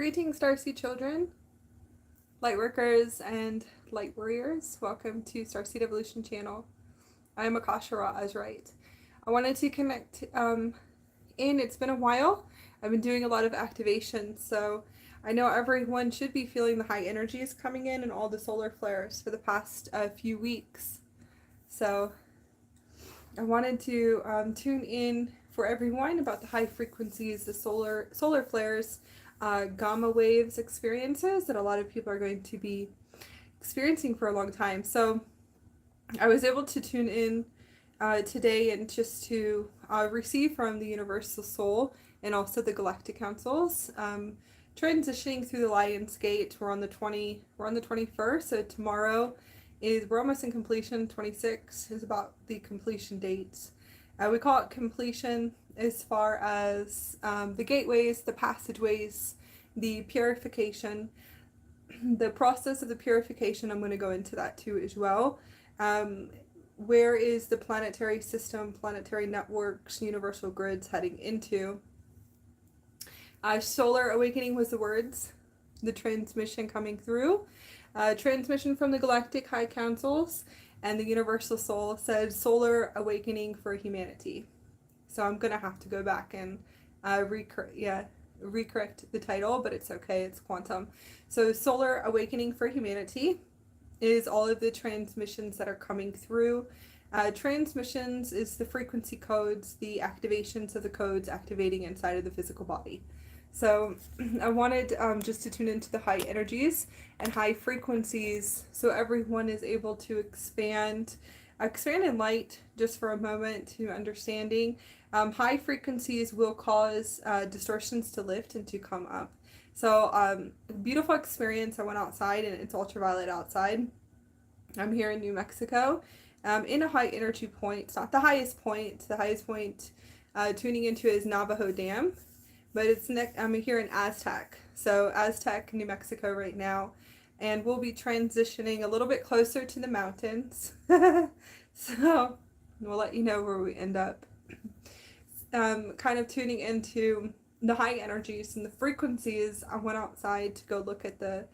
Greetings, Starseed children, Lightworkers, and Light Warriors. Welcome to Starseed Evolution channel. I am Akasha Ra Azrite. I wanted to connect it's been a while. I've been doing a lot of activation, so I know everyone should be feeling the high energies coming in and all the solar flares for the past few weeks. So I wanted to tune in for everyone about the high frequencies, the solar flares, gamma waves experiences that a lot of people are going to be experiencing for a long time. So I was able to tune in today and just to receive from the Universal Soul and also the Galactic Councils. Transitioning through the Lion's Gate, we're on the 21st, so tomorrow we're almost in completion. 26 is about the completion dates. We call it completion as far as the gateways, the passageways, the purification, the process of the purification. I'm going to go into that too as well. Where is the planetary system, planetary networks, universal grids heading into? Solar awakening was the words, the transmission coming through. Transmission from the Galactic High Councils, and the Universal Soul said solar awakening for humanity. So I'm going to have to go back and recorrect the title, but it's okay, it's quantum. So solar awakening for humanity is all of the transmissions that are coming through. Transmissions is the frequency codes, the activations of the codes activating inside of the physical body. So I wanted just to tune into the high energies and high frequencies so everyone is able to expand in light just for a moment to understanding. High frequencies will cause distortions to lift and to come up. So beautiful experience. I went outside and it's ultraviolet outside. I'm here in New Mexico in a high energy point. It's not the highest point. The highest point tuning into is Navajo Dam. But I'm here in Aztec, so Aztec, New Mexico right now, and we'll be transitioning a little bit closer to the mountains, so we'll let you know where we end up. Kind of tuning into the high energies and the frequencies. I went outside to go look at the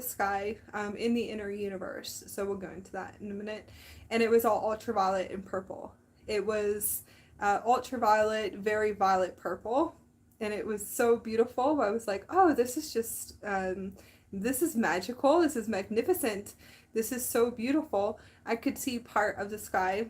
sky in the inner universe, so we'll go into that in a minute, and it was all ultraviolet and purple. It was ultraviolet, very violet purple. And it was so beautiful. I was like, oh, this is just, this is magical. This is magnificent. This is so beautiful. I could see part of the sky,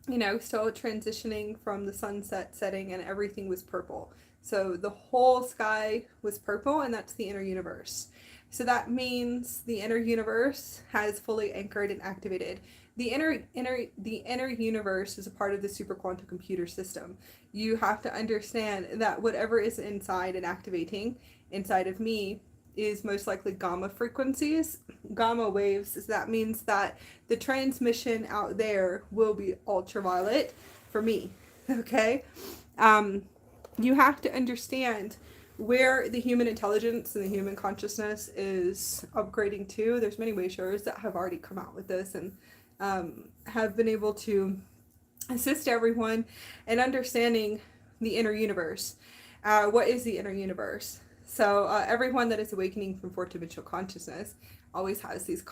still transitioning from the sunset setting, and everything was purple. So the whole sky was purple, and that's the inner universe. So that means the inner universe has fully anchored and activated. The inner universe is a part of the super quantum computer system. You have to understand that whatever is inside and activating inside of me is most likely gamma frequencies, gamma waves. So that means that the transmission out there will be ultraviolet for me. Okay? You have to understand where the human intelligence and the human consciousness is upgrading to. There's many wayshowers that have already come out with this and have been able to assist everyone in understanding the inner universe. What is the inner universe? So everyone that is awakening from fourth dimensional consciousness always has these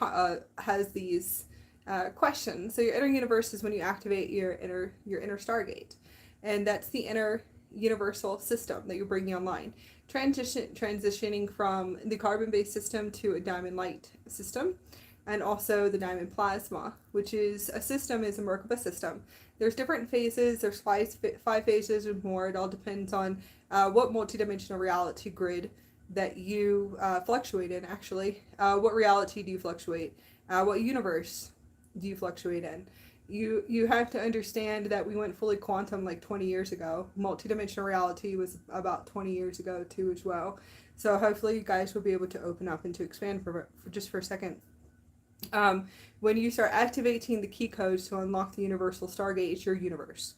questions. So your inner universe is when you activate your inner Stargate, and that's the inner universal system that you're bringing online. Transitioning from the carbon-based system to a diamond light system, and also the diamond plasma, which is a Merkaba system. There's different phases. There's five phases or more. It all depends on what multidimensional reality grid that you fluctuate in, actually. What reality do you fluctuate? What universe do you fluctuate in? You have to understand that we went fully quantum like 20 years ago. Multidimensional reality was about 20 years ago too as well. So hopefully you guys will be able to open up and to expand for a second. When you start activating the key codes to unlock the universal Stargate, it's your universe.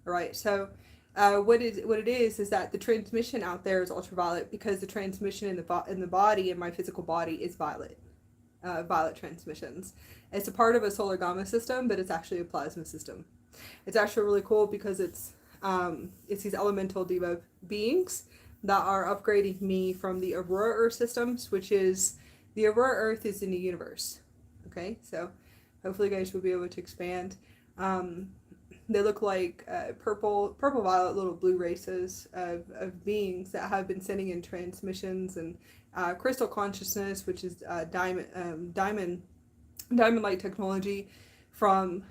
All right. So what it is that the transmission out there is ultraviolet, because the transmission in the body, in my physical body, is violet. Violet transmissions. It's a part of a solar gamma system, but it's actually a plasma system. It's actually really cool because it's these elemental Devo beings that are upgrading me from the Aurora Earth systems, which is the Aurora Earth is in the universe. Okay, so hopefully you guys will be able to expand. They look like purple, violet little blue races of beings that have been sending in transmissions and crystal consciousness, which is diamond light technology from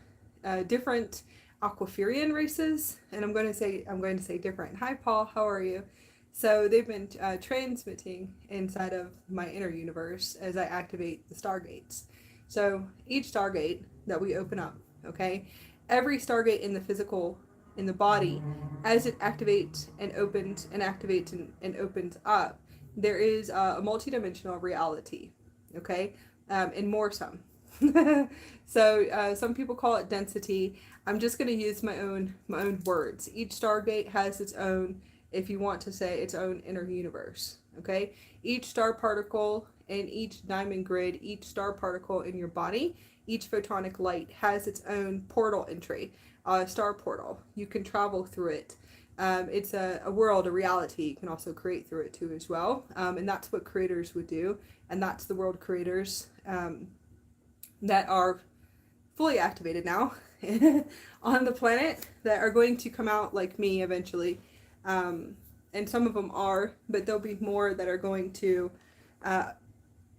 different Aquiferian races. And I'm going to say different. Hi, Paul. How are you? So they've been transmitting inside of my inner universe as I activate the stargates. So each stargate that we open up, okay, every stargate in the physical, in the body, as it activates and opens and activates and opens up, there is a multidimensional reality, okay, and more some. So some people call it density. I'm just going to use my own words. Each stargate has its own, if you want to say, its own inner universe, okay? Each star particle in each diamond grid, each star particle in your body, each photonic light has its own portal entry, star portal. You can travel through it. It's a world, a reality you can also create through it too as well. And that's what creators would do. And that's the world creators that are fully activated now on the planet that are going to come out like me eventually. And some of them are, but there'll be more that are going to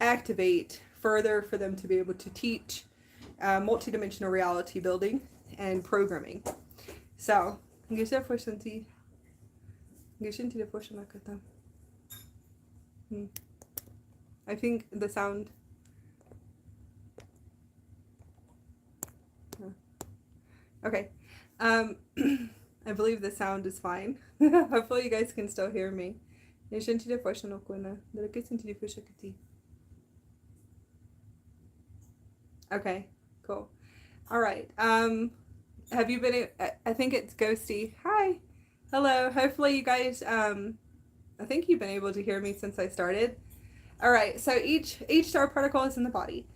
activate further for them to be able to teach multidimensional reality building and programming. So, I think the sound. Okay. I believe the sound is fine. Hopefully you guys can still hear me. Okay, cool. All right. Have you been? I think it's Ghosty. Hi. Hello. Hopefully you guys. I think you've been able to hear me since I started. All right. So each star particle is in the body.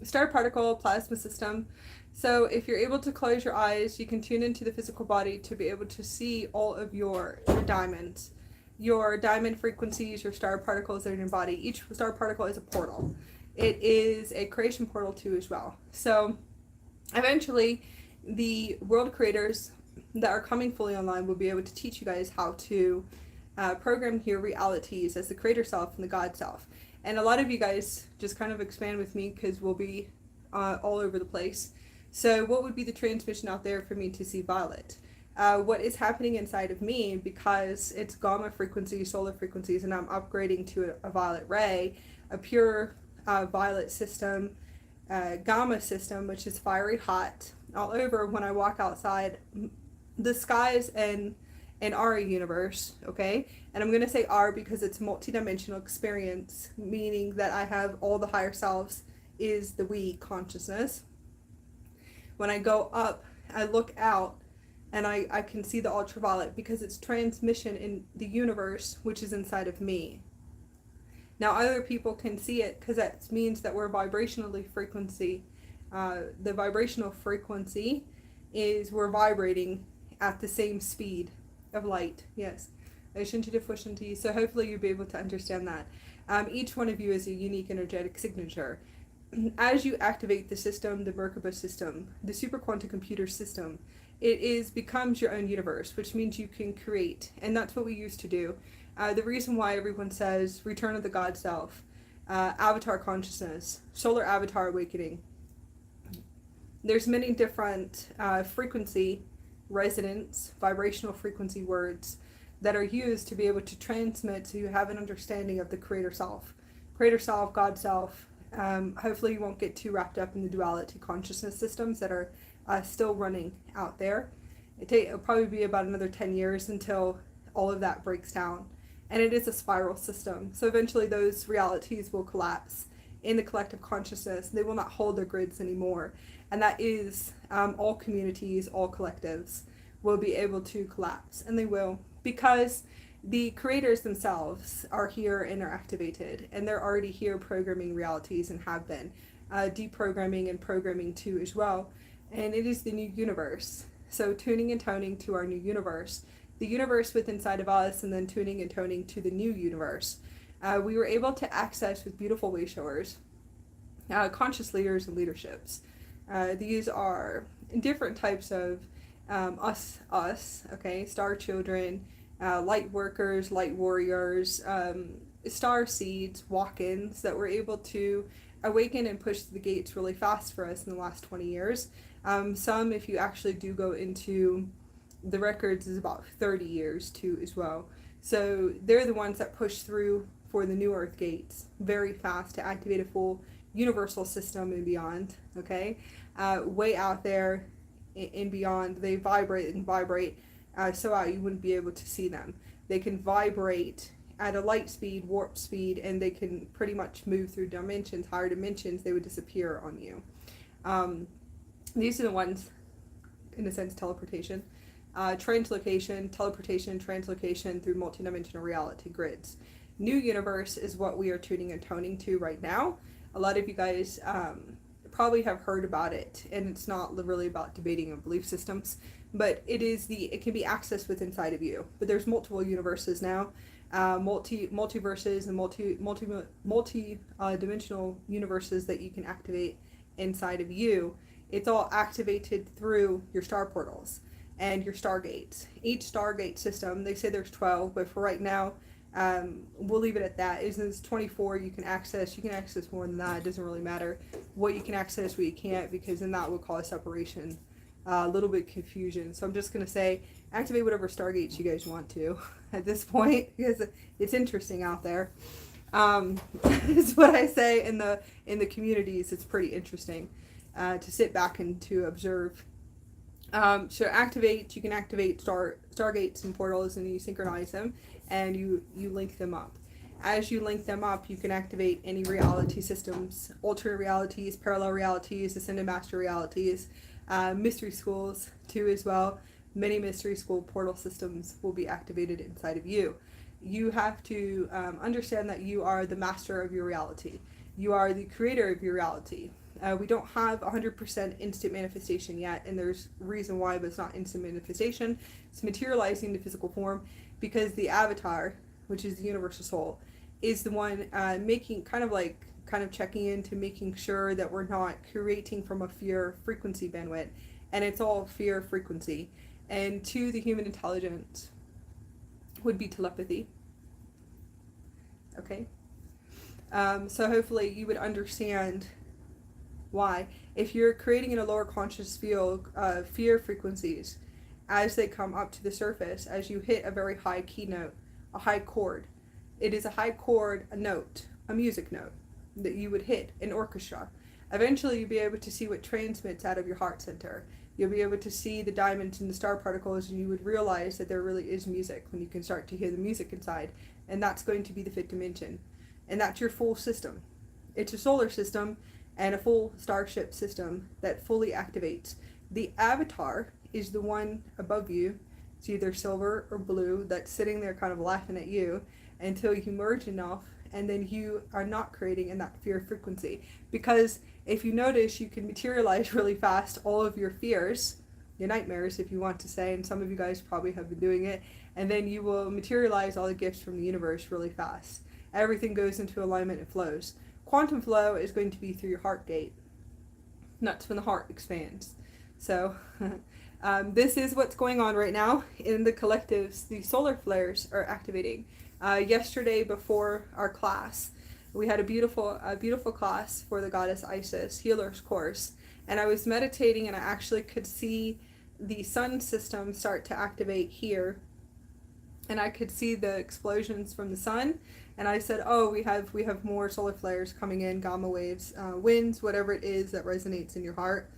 Star particle plasma system. So if you're able to close your eyes, you can tune into the physical body to be able to see all of your diamonds, your diamond frequencies, your star particles that are in your body. Each star particle is a portal. It is a creation portal too as well. So eventually the world creators that are coming fully online will be able to teach you guys how to program your realities as the creator self and the God self. And a lot of you guys just kind of expand with me because we'll be all over the place. So what would be the transmission out there for me to see violet? What is happening inside of me, because it's gamma frequencies, solar frequencies, and I'm upgrading to a violet ray, a pure violet system, gamma system, which is fiery hot all over. When I walk outside the skies and our universe, okay? And I'm going to say our because it's multidimensional experience, meaning that I have all the higher selves is the we consciousness. When I go up, I look out and I can see the ultraviolet because it's transmission in the universe, which is inside of me. Now other people can see it because that means that we're vibrationally frequency. The vibrational frequency is we're vibrating at the same speed of light. Yes. So hopefully you'll be able to understand that. Each one of you is a unique energetic signature. As you activate the system, the Merkaba system, the super quantum computer system, it becomes your own universe, which means you can create, and that's what we used to do. The reason why everyone says return of the God self, avatar consciousness, solar avatar awakening. There's many different frequency resonance, vibrational frequency words that are used to be able to transmit so you have an understanding of the creator self, God self. Hopefully you won't get too wrapped up in the duality consciousness systems that are still running out there. It'll probably be about another 10 years until all of that breaks down. And it is a spiral system. So eventually those realities will collapse in the collective consciousness. They will not hold their grids anymore. And that is all communities, all collectives will be able to collapse. And they will, because the creators themselves are here and are activated, and they're already here programming realities and have been deprogramming and programming too as well. And it is the new universe. So tuning and toning to our new universe the universe within inside of us, and then tuning and toning to the new universe. We were able to access with beautiful way showers, conscious leaders and leaderships. These are different types of us, okay, star children, light workers, light warriors, Starseeds, walk-ins that were able to awaken and push the gates really fast for us in the last 20 years. Some, if you actually do go into the records, is about 30 years too as well. So they're the ones that push through for the new Earth gates very fast to activate a full universal system and beyond, okay? Way out there and beyond, they vibrate and vibrate so out you wouldn't be able to see them. They can vibrate at a light speed, warp speed, and they can pretty much move through dimensions, higher dimensions. They would disappear on you. These are the ones, in a sense, teleportation. Translocation, teleportation, translocation through multidimensional reality grids. New universe is what we are tuning and toning to right now. A lot of you guys probably have heard about it, and it's not really about debating on belief systems, but it can be accessed within inside of you. But there's multiple universes now, multiverses and multi-dimensional universes that you can activate inside of you. It's all activated through your star portals and your stargates. Each stargate system, they say there's 12, but for right now, we'll leave it at that. It's 24 you can access. You can access more than that. It doesn't really matter what you can access, what you can't, because then that will cause separation, a little bit confusion. So I'm just going to say activate whatever stargates you guys want to at this point, because it's interesting out there. Is what I say in the communities. It's pretty interesting to sit back and to observe. So you can activate stargates and portals, and you synchronize them, and you link them up. As you link them up, you can activate any reality systems, alternate realities, parallel realities, ascended master realities, mystery schools too as well. Many mystery school portal systems will be activated inside of you. You have to understand that you are the master of your reality. You are the creator of your reality. We don't have 100% instant manifestation yet, and there's a reason why, but it's not instant manifestation. It's materializing the physical form, because the avatar, which is the universal soul, is the one making kind of checking into making sure that we're not creating from a fear frequency bandwidth, and it's all fear frequency. And to the human intelligence would be telepathy. Okay, so hopefully you would understand why, if you're creating in a lower conscious field, fear frequencies, as they come up to the surface, as you hit a very high key note, a high chord. It is a high chord, a note, a music note that you would hit in orchestra. Eventually you'll be able to see what transmits out of your heart center. You'll be able to see the diamonds and the star particles, and you would realize that there really is music when you can start to hear the music inside. And that's going to be the fifth dimension. And that's your full system. It's a solar system and a full starship system that fully activates. The avatar is the one above you. It's either silver or blue that's sitting there kind of laughing at you until you merge enough, and then you are not creating in that fear frequency. Because if you notice, you can materialize really fast all of your fears, your nightmares if you want to say, and some of you guys probably have been doing it, and then you will materialize all the gifts from the universe really fast. Everything goes into alignment and flows. Quantum flow is going to be through your heart gate. That's when the heart expands. So this is what's going on right now in the collectives. The solar flares are activating. Yesterday before our class, we had a beautiful class for the goddess Isis healer's course, and I was meditating, and I actually could see the sun system start to activate here, and I could see the explosions from the sun. And I said, oh, we have more solar flares coming in, gamma waves, winds, whatever it is that resonates in your heart.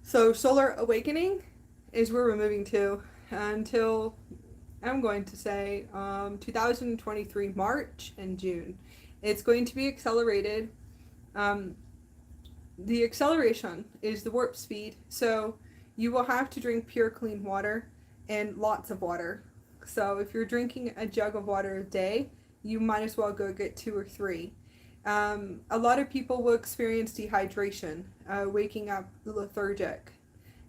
So solar awakening is where we're moving to until, I'm going to say, 2023 March and June. It's going to be accelerated. The acceleration is the warp speed. So you will have to drink pure, clean water and lots of water. So if you're drinking a jug of water a day, you might as well go get 2 or 3. A lot of people will experience dehydration, waking up lethargic.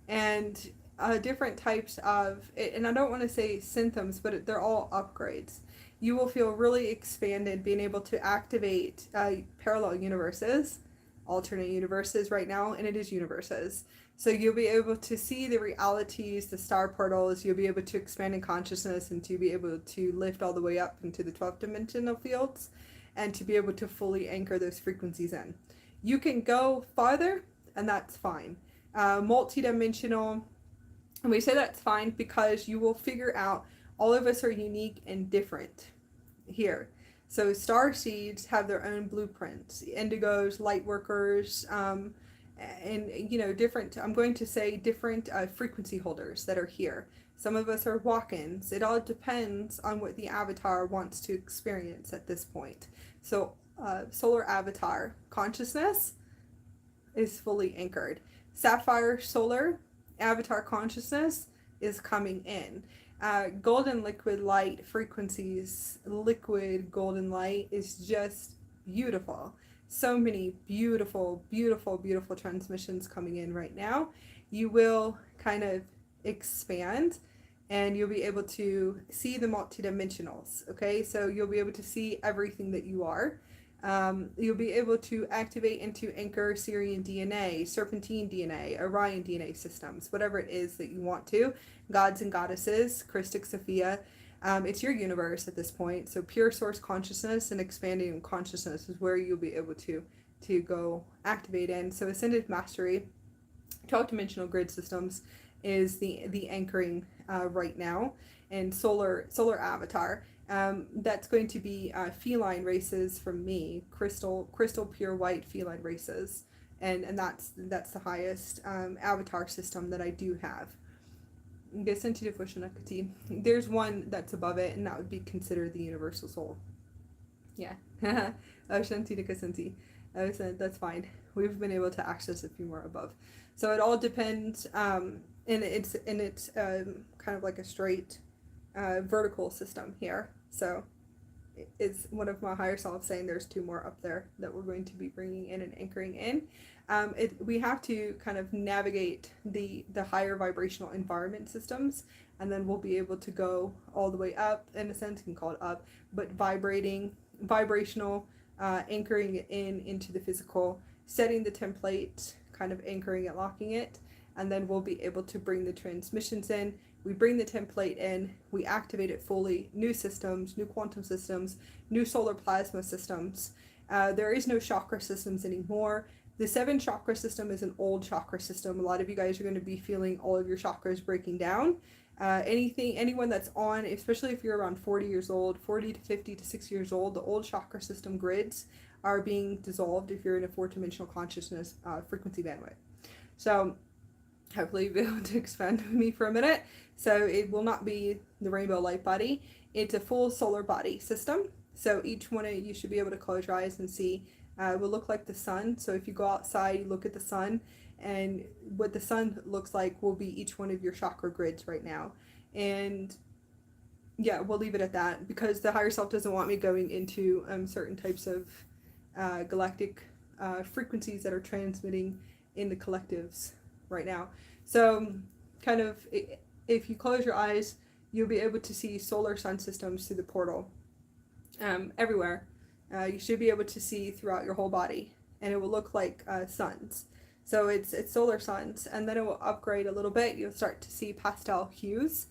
And different types of, and I don't want to say symptoms, but they're all upgrades. You will feel really expanded being able to activate parallel universes, alternate universes right now, and it is universes. So you'll be able to see the realities, the star portals, you'll be able to expand in consciousness and to be able to lift all the way up into the 12th dimensional fields and to be able to fully anchor those frequencies in. You can go farther, and that's fine. Multidimensional, and we say that's fine because you will figure out all of us are unique and different here. So Starseeds have their own blueprints, Indigos, Lightworkers, and different, I'm going to say different frequency holders that are here. Some of us are walk-ins. It all depends on what the avatar wants to experience at this point. So solar avatar consciousness is fully anchored. Sapphire solar avatar consciousness is coming in. Golden liquid light frequencies, liquid golden light is just beautiful. So many beautiful, beautiful, beautiful transmissions coming in right now. You will kind of expand and you'll be able to see the multidimensionals, okay? So you'll be able to see everything that you are. You'll be able to activate into Anchor, Syrian DNA, Serpentine DNA, Orion DNA systems, whatever it is that you want to. Gods and goddesses, Christic Sophia. It's your universe at this point. So pure source consciousness and expanding consciousness is where you'll be able to go activate in. So Ascended Mastery, 12 dimensional grid systems is the anchoring right now, and solar avatar. That's going to be feline races from me, crystal pure white feline races, and that's the highest avatar system that I do have. There's one that's above it, and that would be considered the universal soul. Yeah. That's fine. We've been able to access a few more above. So it all depends, and it's kind of like a straight vertical system here. So it's one of my higher selves saying there's two more up there that we're going to be bringing in and anchoring in. We have to kind of navigate the higher vibrational environment systems, and then we'll be able to go all the way up. In a sense, you can call it up, but vibrational, anchoring it into the physical, setting the template, kind of anchoring it, locking it, and then we'll be able to bring the transmissions in. We bring the template in, we activate it fully, new systems, new quantum systems, new solar plasma systems. There is no chakra systems anymore. The 7 chakra system is an old chakra system. A lot of you guys are going to be feeling all of your chakras breaking down. Anyone that's on, especially if you're around 40 years old, 40 to 50 to 60 years old, the old chakra system grids are being dissolved if you're in a 4-dimensional consciousness frequency bandwidth. So hopefully you'll be able to expand with me for a minute. So it will not be the rainbow light body. It's a full solar body system. So each one of you should be able to close your eyes and see. It will look like the sun. So if you go outside, you look at the sun, and what the sun looks like will be each one of your chakra grids right now. And yeah, we'll leave it at that because the higher self doesn't want me going into certain types of galactic frequencies that are transmitting in the collectives right now. So kind of, if you close your eyes, you'll be able to see solar sun systems through the portal everywhere. You should be able to see throughout your whole body, and it will look like suns. So it's solar suns, and then it will upgrade a little bit. You'll start to see pastel hues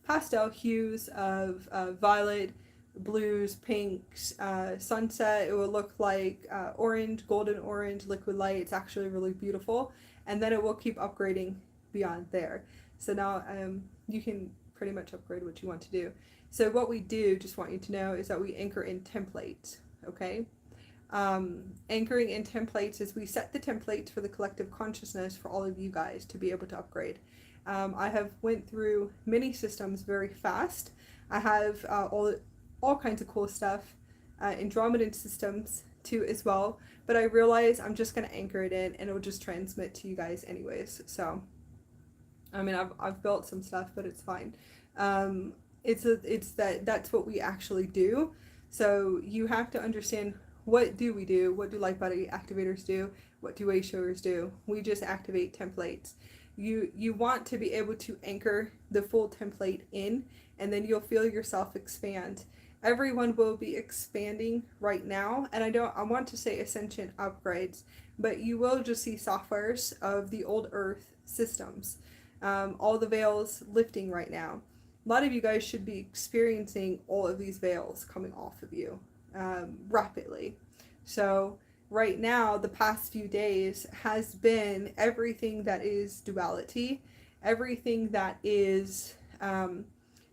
of violet, blues, pinks, sunset. It will look like orange, golden orange, liquid light. It's actually really beautiful, and then it will keep upgrading beyond there. So now you can pretty much upgrade what you want to do. So what we do, just want you to know, is that we anchor in templates, okay? Anchoring in templates is we set the templates for the collective consciousness for all of you guys to be able to upgrade. I have went through many systems very fast. I have all kinds of cool stuff, Andromedan systems too as well, but I realize I'm just going to anchor it in and it will just transmit to you guys anyways. So I mean, I've built some stuff, but it's fine. That's what we actually do. So you have to understand, what do we do? What do light body activators do? What do way showers do? We just activate templates. You want to be able to anchor the full template in, and then you'll feel yourself expand. Everyone will be expanding right now, and I want to say Ascension Upgrades, but you will just see softwares of the old Earth systems. All the veils lifting right now. A lot of you guys should be experiencing all of these veils coming off of you rapidly. So right now, the past few days has been everything that is duality, everything that is,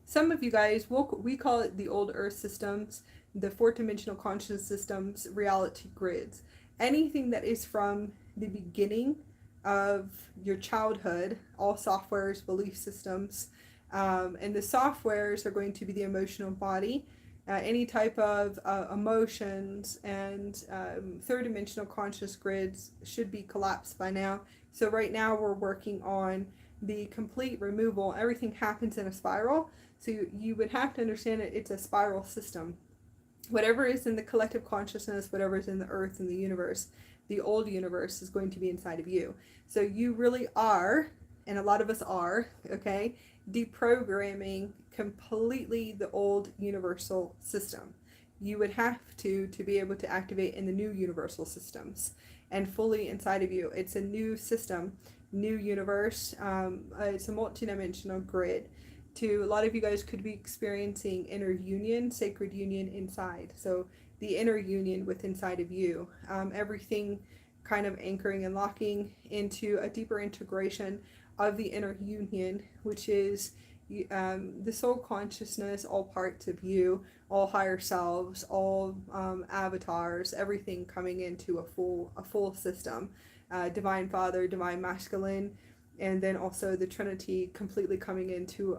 some of you guys, we call it the old Earth systems, the fourth dimensional conscious systems, reality grids. Anything that is from the beginning of your childhood, all softwares, belief systems, and the softwares are going to be the emotional body. Any type of emotions and third dimensional conscious grids should be collapsed by now. So right now we're working on the complete removal. Everything happens in a spiral. So you would have to understand that it's a spiral system. Whatever is in the collective consciousness, whatever is in the earth and the universe, the old universe is going to be inside of you. So you really are, and a lot of us are, okay, deprogramming completely the old universal system. You would have to be able to activate in the new universal systems and fully inside of you. It's a new system, new universe. It's a multidimensional grid. To a lot of you guys could be experiencing inner union, sacred union inside. So the inner union with inside of you. Everything kind of anchoring and locking into a deeper integration of the inner union, which is the soul consciousness, all parts of you, all higher selves, all avatars, everything coming into a full system. Divine Father, Divine Masculine, and then also the Trinity completely coming into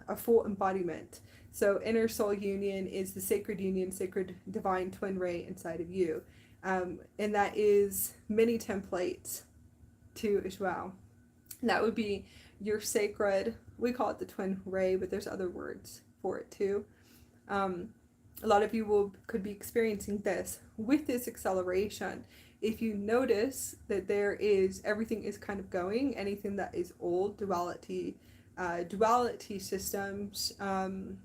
a full embodiment. So inner soul union is the sacred union, sacred divine twin ray inside of you. And that is many templates too as well. And that would be your sacred, we call it the twin ray, but there's other words for it too. A lot of you could be experiencing this with this acceleration. If you notice that everything is kind of going, anything that is old, duality systems, we're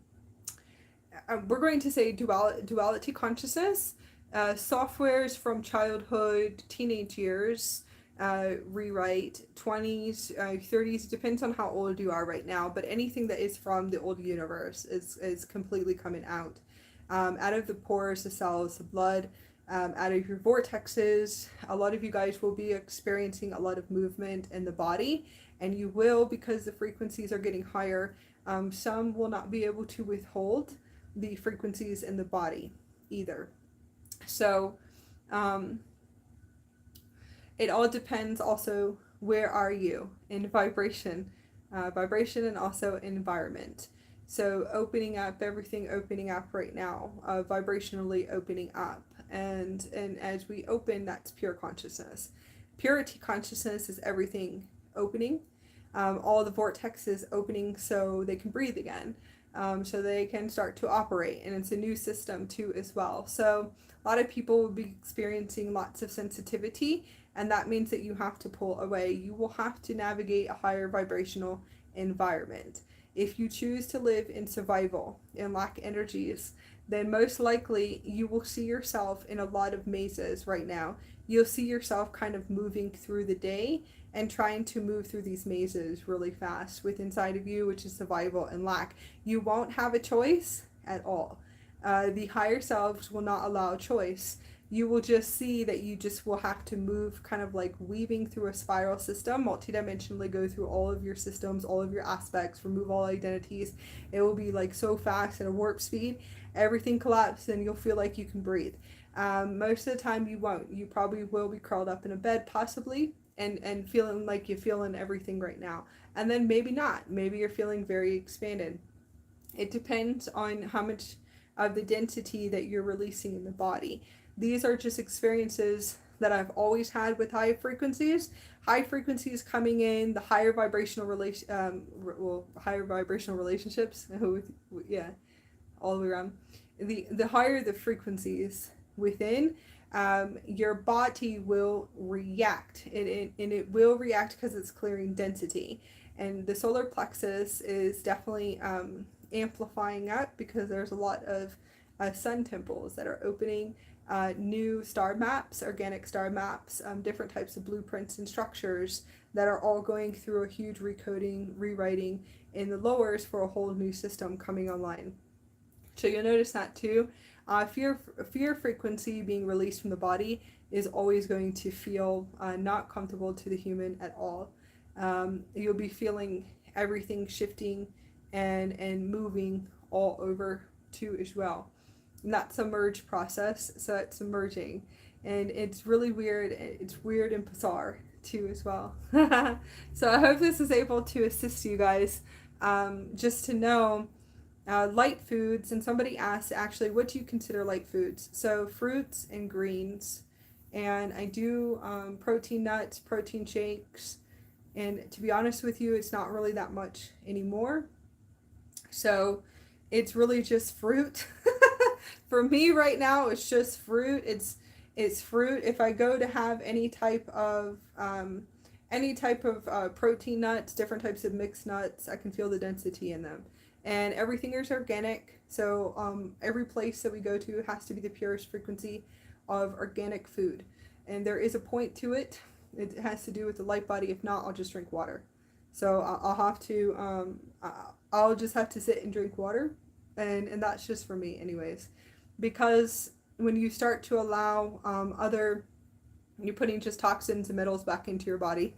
going to say duality consciousness, softwares from childhood, teenage years, rewrite, 20s, 30s, depends on how old you are right now, but anything that is from the old universe is completely coming out. Out of the pores, the cells, the blood, out of your vortexes. A lot of you guys will be experiencing a lot of movement in the body, and you will, because the frequencies are getting higher. Some will not be able to withhold the frequencies in the body either. So it all depends also, where are you in vibration and also environment. So opening up, everything opening up right now, vibrationally opening up. And as we open, that's pure consciousness. Purity consciousness is everything opening. All the vortexes opening so they can breathe again. So they can start to operate. And it's a new system too as well. So a lot of people will be experiencing lots of sensitivity. And that means that you have to pull away. You will have to navigate a higher vibrational environment. If you choose to live in survival and lack energies, then most likely you will see yourself in a lot of mazes right now. You'll see yourself kind of moving through the day and trying to move through these mazes really fast with inside of you, which is survival and lack. You won't have a choice at all. The higher selves will not allow choice. You will just see that you just will have to move, kind of like weaving through a spiral system, multidimensionally go through all of your systems, all of your aspects, remove all identities. It will be like so fast at a warp speed, everything collapses and you'll feel like you can breathe. Most of the time you won't. You probably will be curled up in a bed possibly and feeling like you're feeling everything right now. And then maybe not. Maybe you're feeling very expanded. It depends on how much of the density that you're releasing in the body. These are just experiences that I've always had with high frequencies. High frequencies coming in, the higher vibrational higher vibrational relationships. Yeah, all the way around. The higher the frequencies within, your body will react, and it will react because it's clearing density. And the solar plexus is definitely amplifying up because there's a lot of sun temples that are opening, new star maps, organic star maps, different types of blueprints and structures that are all going through a huge recoding, rewriting in the lowers for a whole new system coming online. So you'll notice that too. Fear frequency being released from the body is always going to feel not comfortable to the human at all. You'll be feeling everything shifting and moving all over too as well. And that's a merge process, so it's merging. And it's really weird. It's weird and bizarre too as well. So I hope this is able to assist you guys, just to know light foods. And somebody asked, actually, what do you consider light foods? So fruits and greens, and I do protein nuts, protein shakes, and to be honest with you, it's not really that much anymore. So it's really just fruit. For me right now, it's just fruit. It's fruit. If I go to have any type of protein nuts, different types of mixed nuts, I can feel the density in them. And everything is organic. So every place that we go to has to be the purest frequency of organic food. And there is a point to it. It has to do with the light body. If not, I'll just drink water. So I'll just have to sit and drink water. And that's just for me anyways. Because when you start to allow you're putting just toxins and metals back into your body,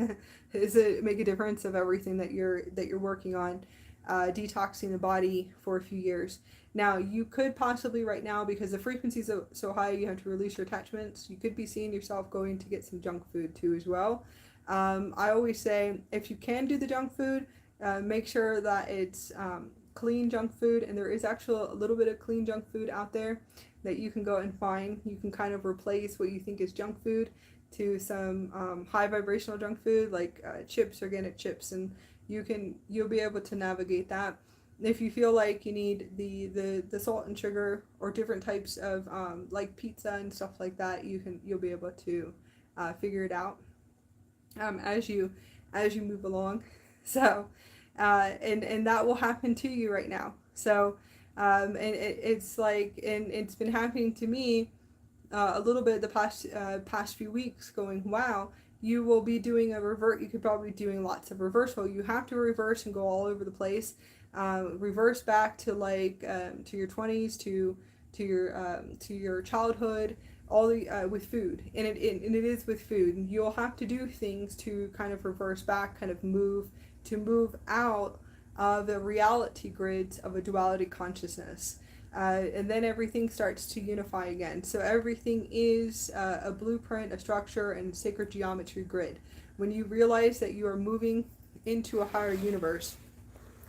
does it make a difference of everything that you're working on, detoxing the body for a few years. Now you could possibly right now, because the frequency is so high, you have to release your attachments. You could be seeing yourself going to get some junk food too as well. I always say, if you can do the junk food, make sure that it's clean junk food, and there is actually a little bit of clean junk food out there that you can go and find. You can kind of replace what you think is junk food to some high vibrational junk food, like chips, organic chips, and you'll be able to navigate that. If you feel like you need the salt and sugar or different types of like pizza and stuff like that, you'll be able to figure it out as you move along. So and that will happen to you right now. So and it's like, and it's been happening to me a little bit the past few weeks, going, wow, you will be doing you could probably be doing lots of reversal. You have to reverse and go all over the place. Reverse back to like to your 20s, to your childhood, all the with food, and it is with food. You'll have to do things to kind of reverse back, kind of move out of the reality grids of a duality consciousness, and then everything starts to unify again. So everything is a blueprint, a structure, and sacred geometry grid. When you realize that you are moving into a higher universe.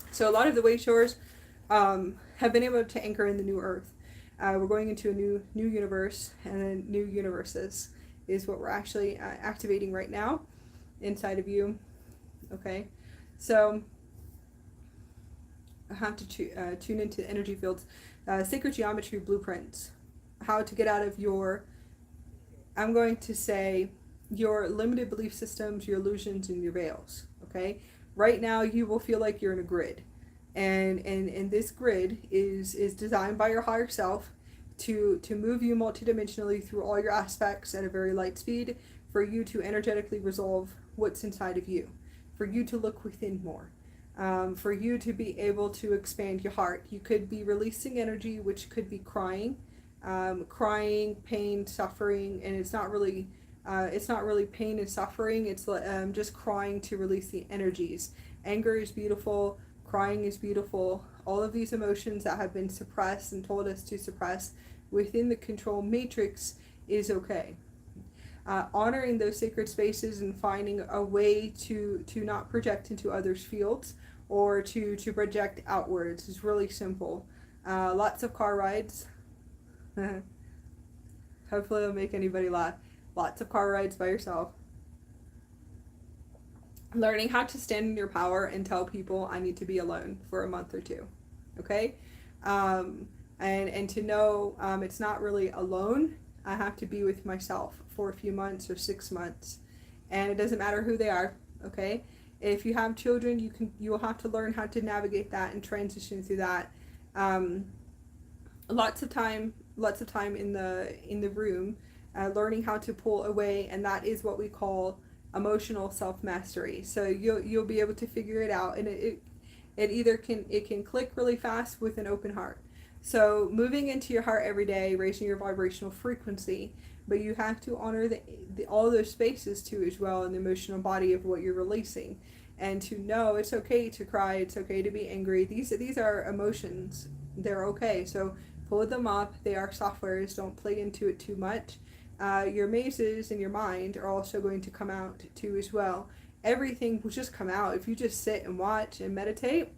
So a lot of the way shores have been able to anchor in the new earth. We're going into a new universe, and then new universes is what we're actually activating right now inside of you. Okay, so I have to tune into energy fields, sacred geometry blueprints, how to get out of your, I'm going to say, your limited belief systems, your illusions, and your veils. Okay, right now you will feel like you're in a grid. And this grid is designed by your higher self to move you multidimensionally through all your aspects at a very light speed, for you to energetically resolve what's inside of you, for you to look within more, for you to be able to expand your heart. You could be releasing energy, which could be crying, pain, suffering, and it's not really pain and suffering. It's just crying to release the energies. Anger is beautiful. Crying is beautiful. All of these emotions that have been suppressed and told us to suppress within the control matrix is okay. Honoring those sacred spaces and finding a way to not project into others' fields or to project outwards is really simple. Lots of car rides. Hopefully it'll make anybody laugh. Lots of car rides by yourself. Learning how to stand in your power and tell people, I need to be alone for a month or two. Okay? And to know it's not really alone. I have to be with myself for a few months or 6 months, and it doesn't matter who they are. Okay, if you have children, you will have to learn how to navigate that and transition through that. Um, lots of time in the room, learning how to pull away, and that is what we call emotional self-mastery. So you'll be able to figure it out, and it either can click really fast with an open heart. So moving into your heart every day, raising your vibrational frequency, but you have to honor all those spaces too as well in the emotional body of what you're releasing, and to know it's okay to cry, it's okay to be angry. These are emotions. They're okay. So pull them up. They are softwares. Don't play into it too much. Your mazes in your mind are also going to come out too as well. Everything will just come out if you just sit and watch and meditate.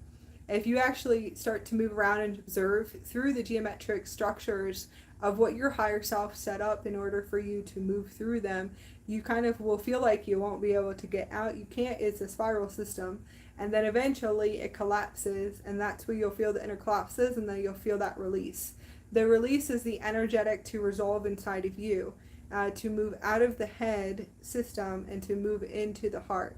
If you actually start to move around and observe through the geometric structures of what your higher self set up in order for you to move through them, you kind of will feel like you won't be able to get out. You can't. It's a spiral system. And then eventually it collapses, and that's where you'll feel the inner collapses, and then you'll feel that release. The release is the energetic to resolve inside of you, to move out of the head system and to move into the heart.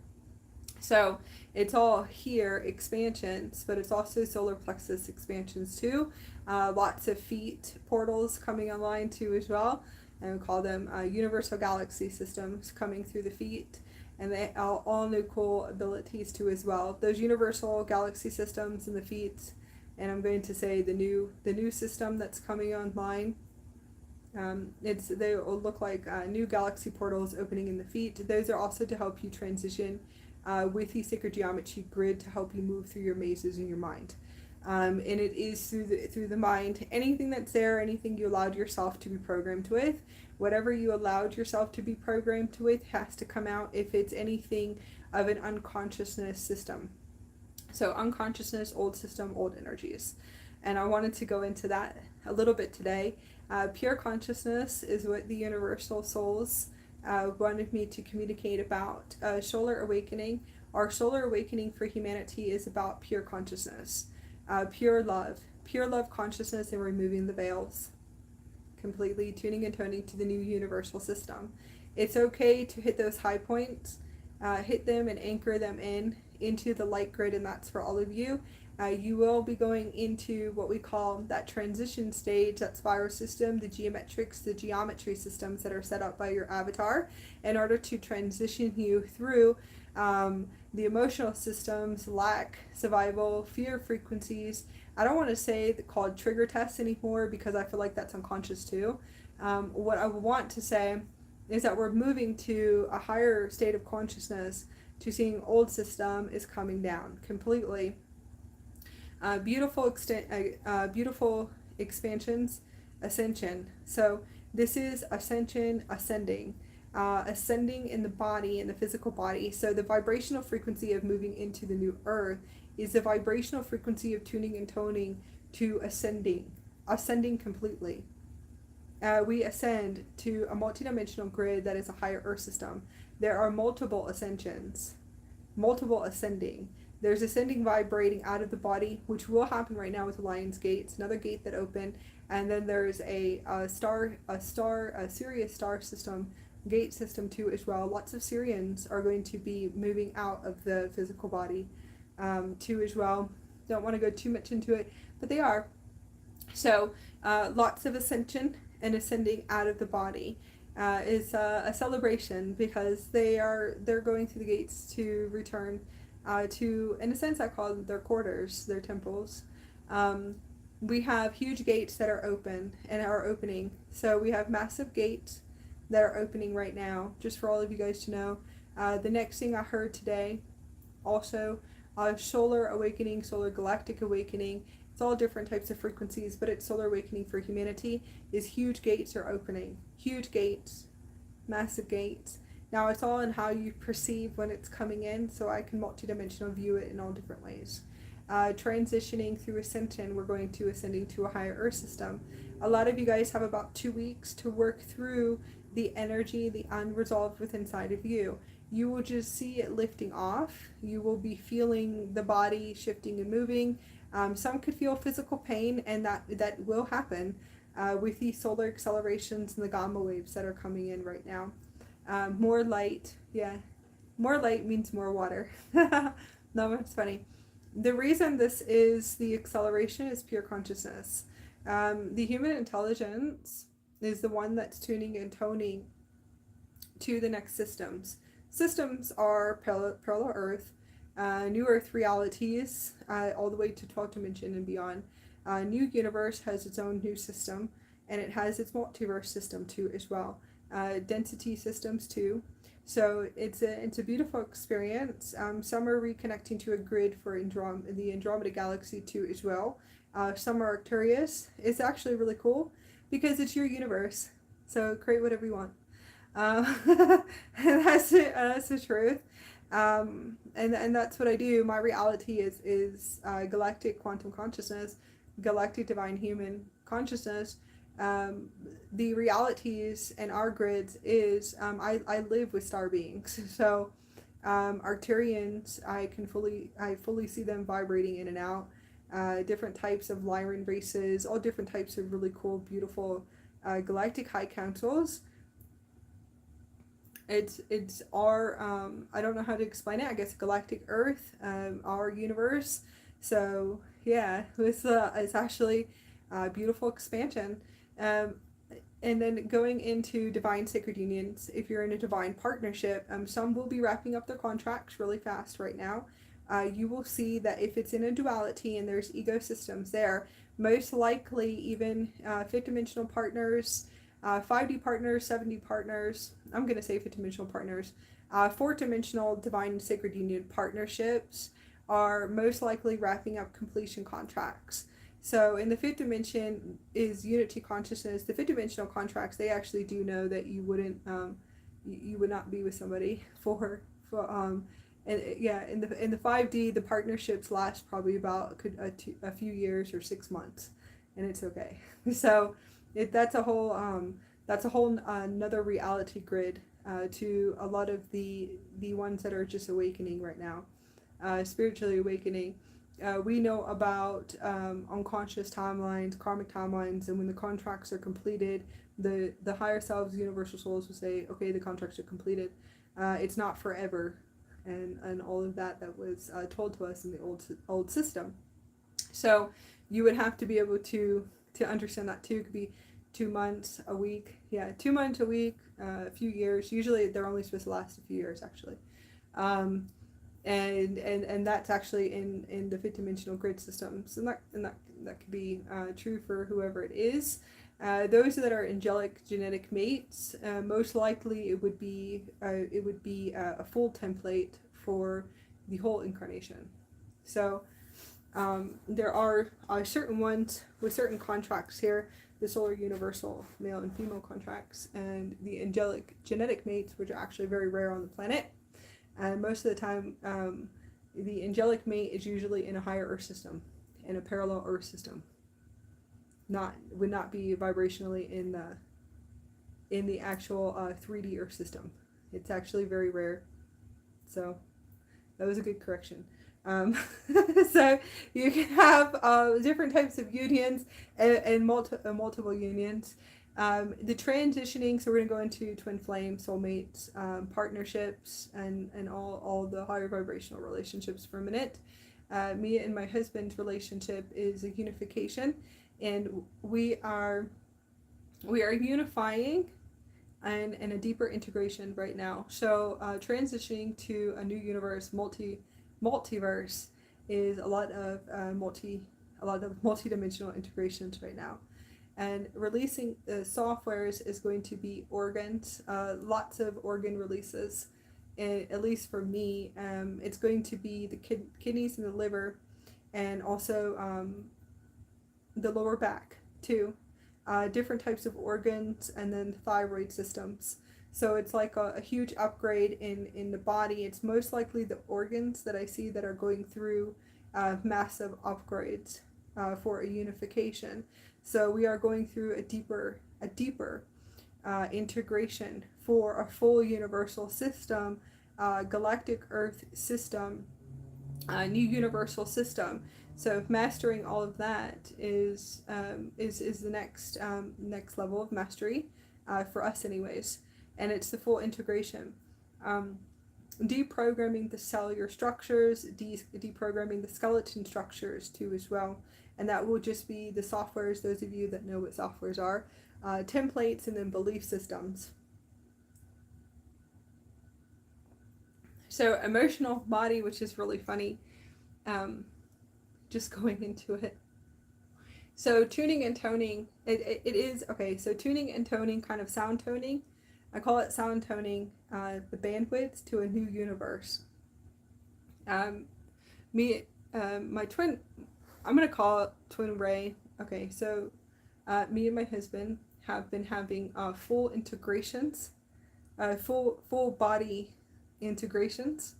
So it's all here expansions, but it's also solar plexus expansions too. Lots of feet portals coming online too as well. And we call them universal galaxy systems coming through the feet. And they all new cool abilities too as well. Those universal galaxy systems in the feet, and I'm going to say the new system that's coming online. They will look like new galaxy portals opening in the feet. Those are also to help you transition with the sacred geometry grid to help you move through your mazes in your mind. And it is through the mind. Anything that's there, anything you allowed yourself to be programmed with, whatever you allowed yourself to be programmed with has to come out if it's anything of an unconsciousness system. So unconsciousness, old system, old energies. And I wanted to go into that a little bit today. Pure consciousness is what the universal souls wanted me to communicate about. Solar awakening. Our solar awakening for humanity is about pure consciousness. Pure love consciousness, and removing the veils, completely tuning and toning to the new universal system. It's okay to hit those high points, hit them and anchor them into the light grid, and that's for all of you. You will be going into what we call that transition stage, that spiral system, the geometrics, the geometry systems that are set up by your avatar in order to transition you through the emotional systems, lack, survival, fear frequencies. I don't want to say called trigger tests anymore because I feel like that's unconscious too. What I want to say is that we're moving to a higher state of consciousness, to seeing old system is coming down completely. Beautiful expansions, ascension. So this is ascension, ascending in the body, in the physical body. So the vibrational frequency of moving into the new earth is the vibrational frequency of tuning and toning to ascending completely. We ascend to a multidimensional grid that is a higher earth system. There are multiple ascensions, multiple ascending. There's ascending vibrating out of the body, which will happen right now with the Lion's Gate. It's another gate that opened. And then there's a Sirius star system, gate system too as well. Lots of Sirians are going to be moving out of the physical body too as well. Don't want to go too much into it, but they are. So lots of ascension and ascending out of the body is a celebration, because they're going through the gates to return to, in a sense, I call them their quarters, their temples. We have huge gates that are open and are opening. So we have massive gates that are opening right now, just for all of you guys to know. The next thing I heard today, also, solar awakening, solar galactic awakening. It's all different types of frequencies, but it's solar awakening for humanity, is huge gates are opening. Huge gates, massive gates. Now it's all in how you perceive when it's coming in, so I can multidimensional view it in all different ways. Transitioning through ascension, we're going to ascending to a higher earth system. A lot of you guys have about 2 weeks to work through the energy, the unresolved within inside of you. You will just see it lifting off. You will be feeling the body shifting and moving. Some could feel physical pain, and that will happen. with the solar accelerations and the gamma waves that are coming in right now. More light, yeah. More light means more water. No, that's funny. The reason this is the acceleration is pure consciousness. The human intelligence is the one that's tuning and toning to the next systems. Systems are parallel Earth, New Earth realities, all the way to 12th dimension and beyond. New Universe has its own new system, and it has its multiverse system too as well. Density systems too. So it's a beautiful experience. Some are reconnecting to a grid for the Andromeda Galaxy too as well. Some are Arcturus. It's actually really cool because it's your universe. So create whatever you want. And that's the truth. And that's what I do. My reality is galactic quantum consciousness, galactic divine human consciousness. The realities and our grids is I live with star beings. So Arcturians, I fully see them vibrating in and out. Different types of Lyran races, all different types of really cool, beautiful galactic high councils. It's our I don't know how to explain it. I guess Galactic Earth, our universe. So yeah, it's actually a beautiful expansion. And then going into divine sacred unions, if you're in a divine partnership, some will be wrapping up their contracts really fast right now. You will see that if it's in a duality and there's ecosystems there, most likely even fifth dimensional partners, 5D partners, 7D partners, I'm going to say fifth dimensional partners, fourth dimensional divine sacred union partnerships are most likely wrapping up completion contracts. So in the fifth dimension is unity consciousness. The fifth dimensional contracts, they actually do know that you wouldn't, you would not be with somebody and yeah, in the 5D, the partnerships last probably about a few years or 6 months, and it's okay. So that's a whole another reality grid to a lot of the ones that are just awakening right now, spiritually awakening. We know about unconscious timelines, karmic timelines, and when the contracts are completed, the higher selves, universal souls will say, okay, the contracts are completed. It's not forever, and all of that was told to us in the old system. So you would have to be able to understand that too. It could be 2 months, a week. Yeah, 2 months, a week, a few years. Usually they're only supposed to last a few years, actually. And that's actually in the fifth dimensional grid systems, and that could be true for whoever it is. Those that are angelic genetic mates, most likely it would be a full template for the whole incarnation. So there are certain ones with certain contracts here, the solar universal male and female contracts, and the angelic genetic mates, which are actually very rare on the planet. And most of the time, the angelic mate is usually in a higher Earth system, in a parallel Earth system. Would not be vibrationally in the actual 3D Earth system. It's actually very rare. So that was a good correction. So you can have different types of unions and multiple unions. The transitioning, so we're going to go into twin flame, soulmates, partnerships, and all the higher vibrational relationships for a minute. Me and my husband's relationship is a unification, and we are unifying and a deeper integration right now. So transitioning to a new universe, multiverse, is a lot of multi-dimensional integrations right now. And releasing softwares is going to be organs, lots of organ releases, at least for me. It's going to be the kidneys and the liver, and also the lower back too. Different types of organs, and then thyroid systems. So it's like a huge upgrade in the body. It's most likely the organs that I see that are going through massive upgrades for a unification. So we are going through a deeper integration for a full universal system, Galactic Earth system, new universal system. So mastering all of that is the next level of mastery, for us anyways, and it's the full integration. Deprogramming the cellular structures, deprogramming the skeleton structures too as well, and that will just be the softwares. Those of you that know what softwares are, templates, and then belief systems. So emotional body, which is really funny. Just going into it. So tuning and toning, it is, okay, so tuning and toning, kind of sound toning. I call it sound toning, the bandwidth to a new universe. My twin, I'm going to call it Twin Ray. Okay, so me and my husband have been having full integrations, full body integrations,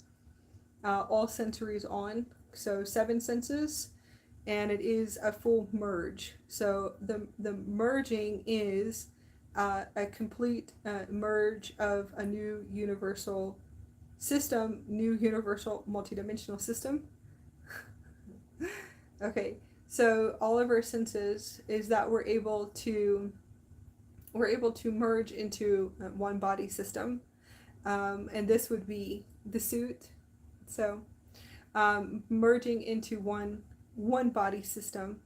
all sensories on. So 7 senses, and it is a full merge. So the merging is a complete merge of a new universal system, new universal multidimensional system. Okay, so all of our senses is that we're able to merge into one body system, and this would be the suit. So merging into one body system,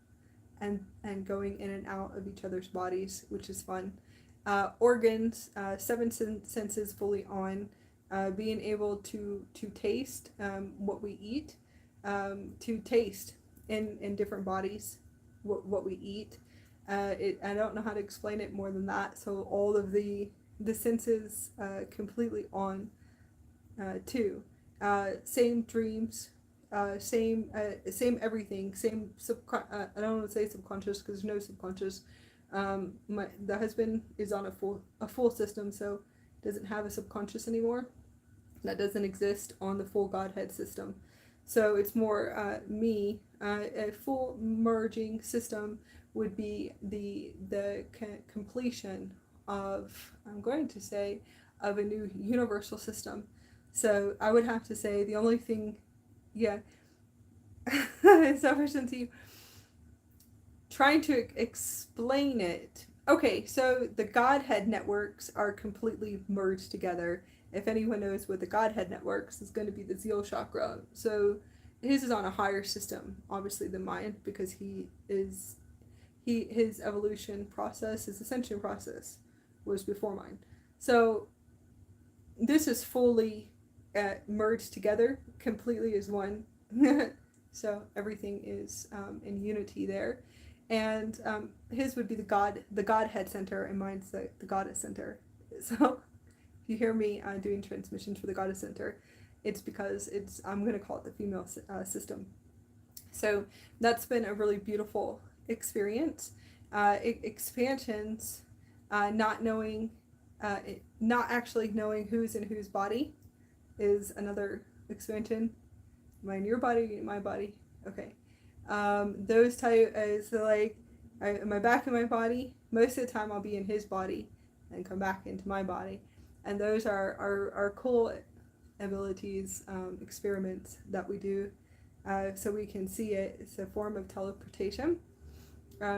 and going in and out of each other's bodies, which is fun. Organs, 7 senses fully on, being able to taste what we eat, to taste in different bodies what we eat. I don't know how to explain it more than that. So all of the senses completely on too. Same dreams, same everything, same I don't want to say subconscious because there's no subconscious. The husband is on a full system, so doesn't have a subconscious anymore. That doesn't exist on the full Godhead system. So it's more me. A full merging system would be the completion of, I'm going to say, of a new universal system. So I would have to say the only thing, yeah, sufficiency, trying to explain it. Okay, so the Godhead networks are completely merged together. If anyone knows what the Godhead networks is, going to be the Zeal chakra. So his is on a higher system, obviously, than mine, because his evolution process, his ascension process, was before mine. So this is fully merged together, completely as one. So everything is in unity there. And his would be the Godhead center, and mine's the Goddess center. So if you hear me doing transmissions for the Goddess center, it's because I'm going to call it the female system. So that's been a really beautiful experience. Expansions, not actually knowing who's in whose body is another expansion. Am I in your body? My body? Okay. Those type is like, am I back in my body? Most of the time I'll be in his body and come back into my body. And those are cool abilities, experiments that we do, so we can see it. It's a form of teleportation,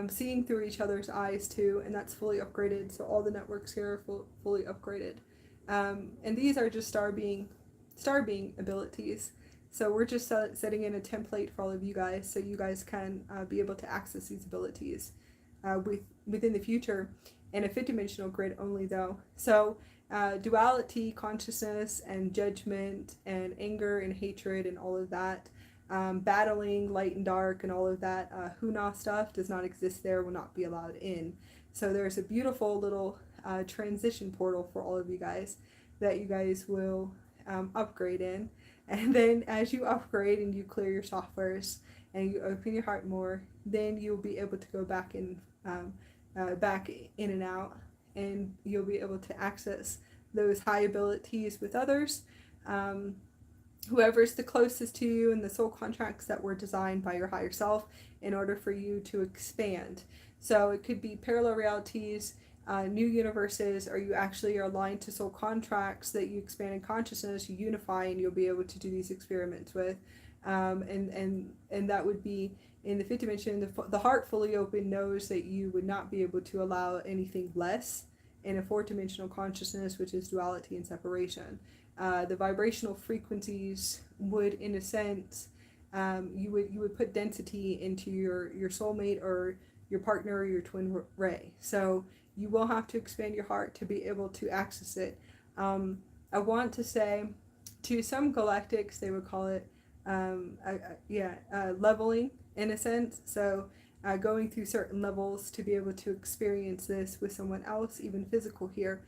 seeing through each other's eyes too, and that's fully upgraded. So all the networks here are fully upgraded, and these are just star being abilities. So we're just setting in a template for all of you guys, so you guys can be able to access these abilities within the future in a 5th-dimensional grid only, though. So duality, consciousness, and judgment, and anger, and hatred, and all of that, battling light and dark, and all of that Huna stuff does not exist there, will not be allowed in. So there's a beautiful little transition portal for all of you guys that you guys will upgrade in. And then as you upgrade and you clear your softwares and you open your heart more, then you'll be able to go back in and out, and you'll be able to access those high abilities with others, whoever's the closest to you, and the soul contracts that were designed by your higher self in order for you to expand. So it could be parallel realities, new universes, or you actually are aligned to soul contracts that you expand in consciousness, you unify, and you'll be able to do these experiments with. And that would be in the fifth dimension. The heart fully open knows that you would not be able to allow anything less in a fourth dimensional consciousness, which is duality and separation. The vibrational frequencies would, in a sense, you would put density into your soulmate or your partner or your twin ray. So you will have to expand your heart to be able to access it. I want to say, to some galactics, they would call it leveling in a sense. So going through certain levels to be able to experience this with someone else, even physical here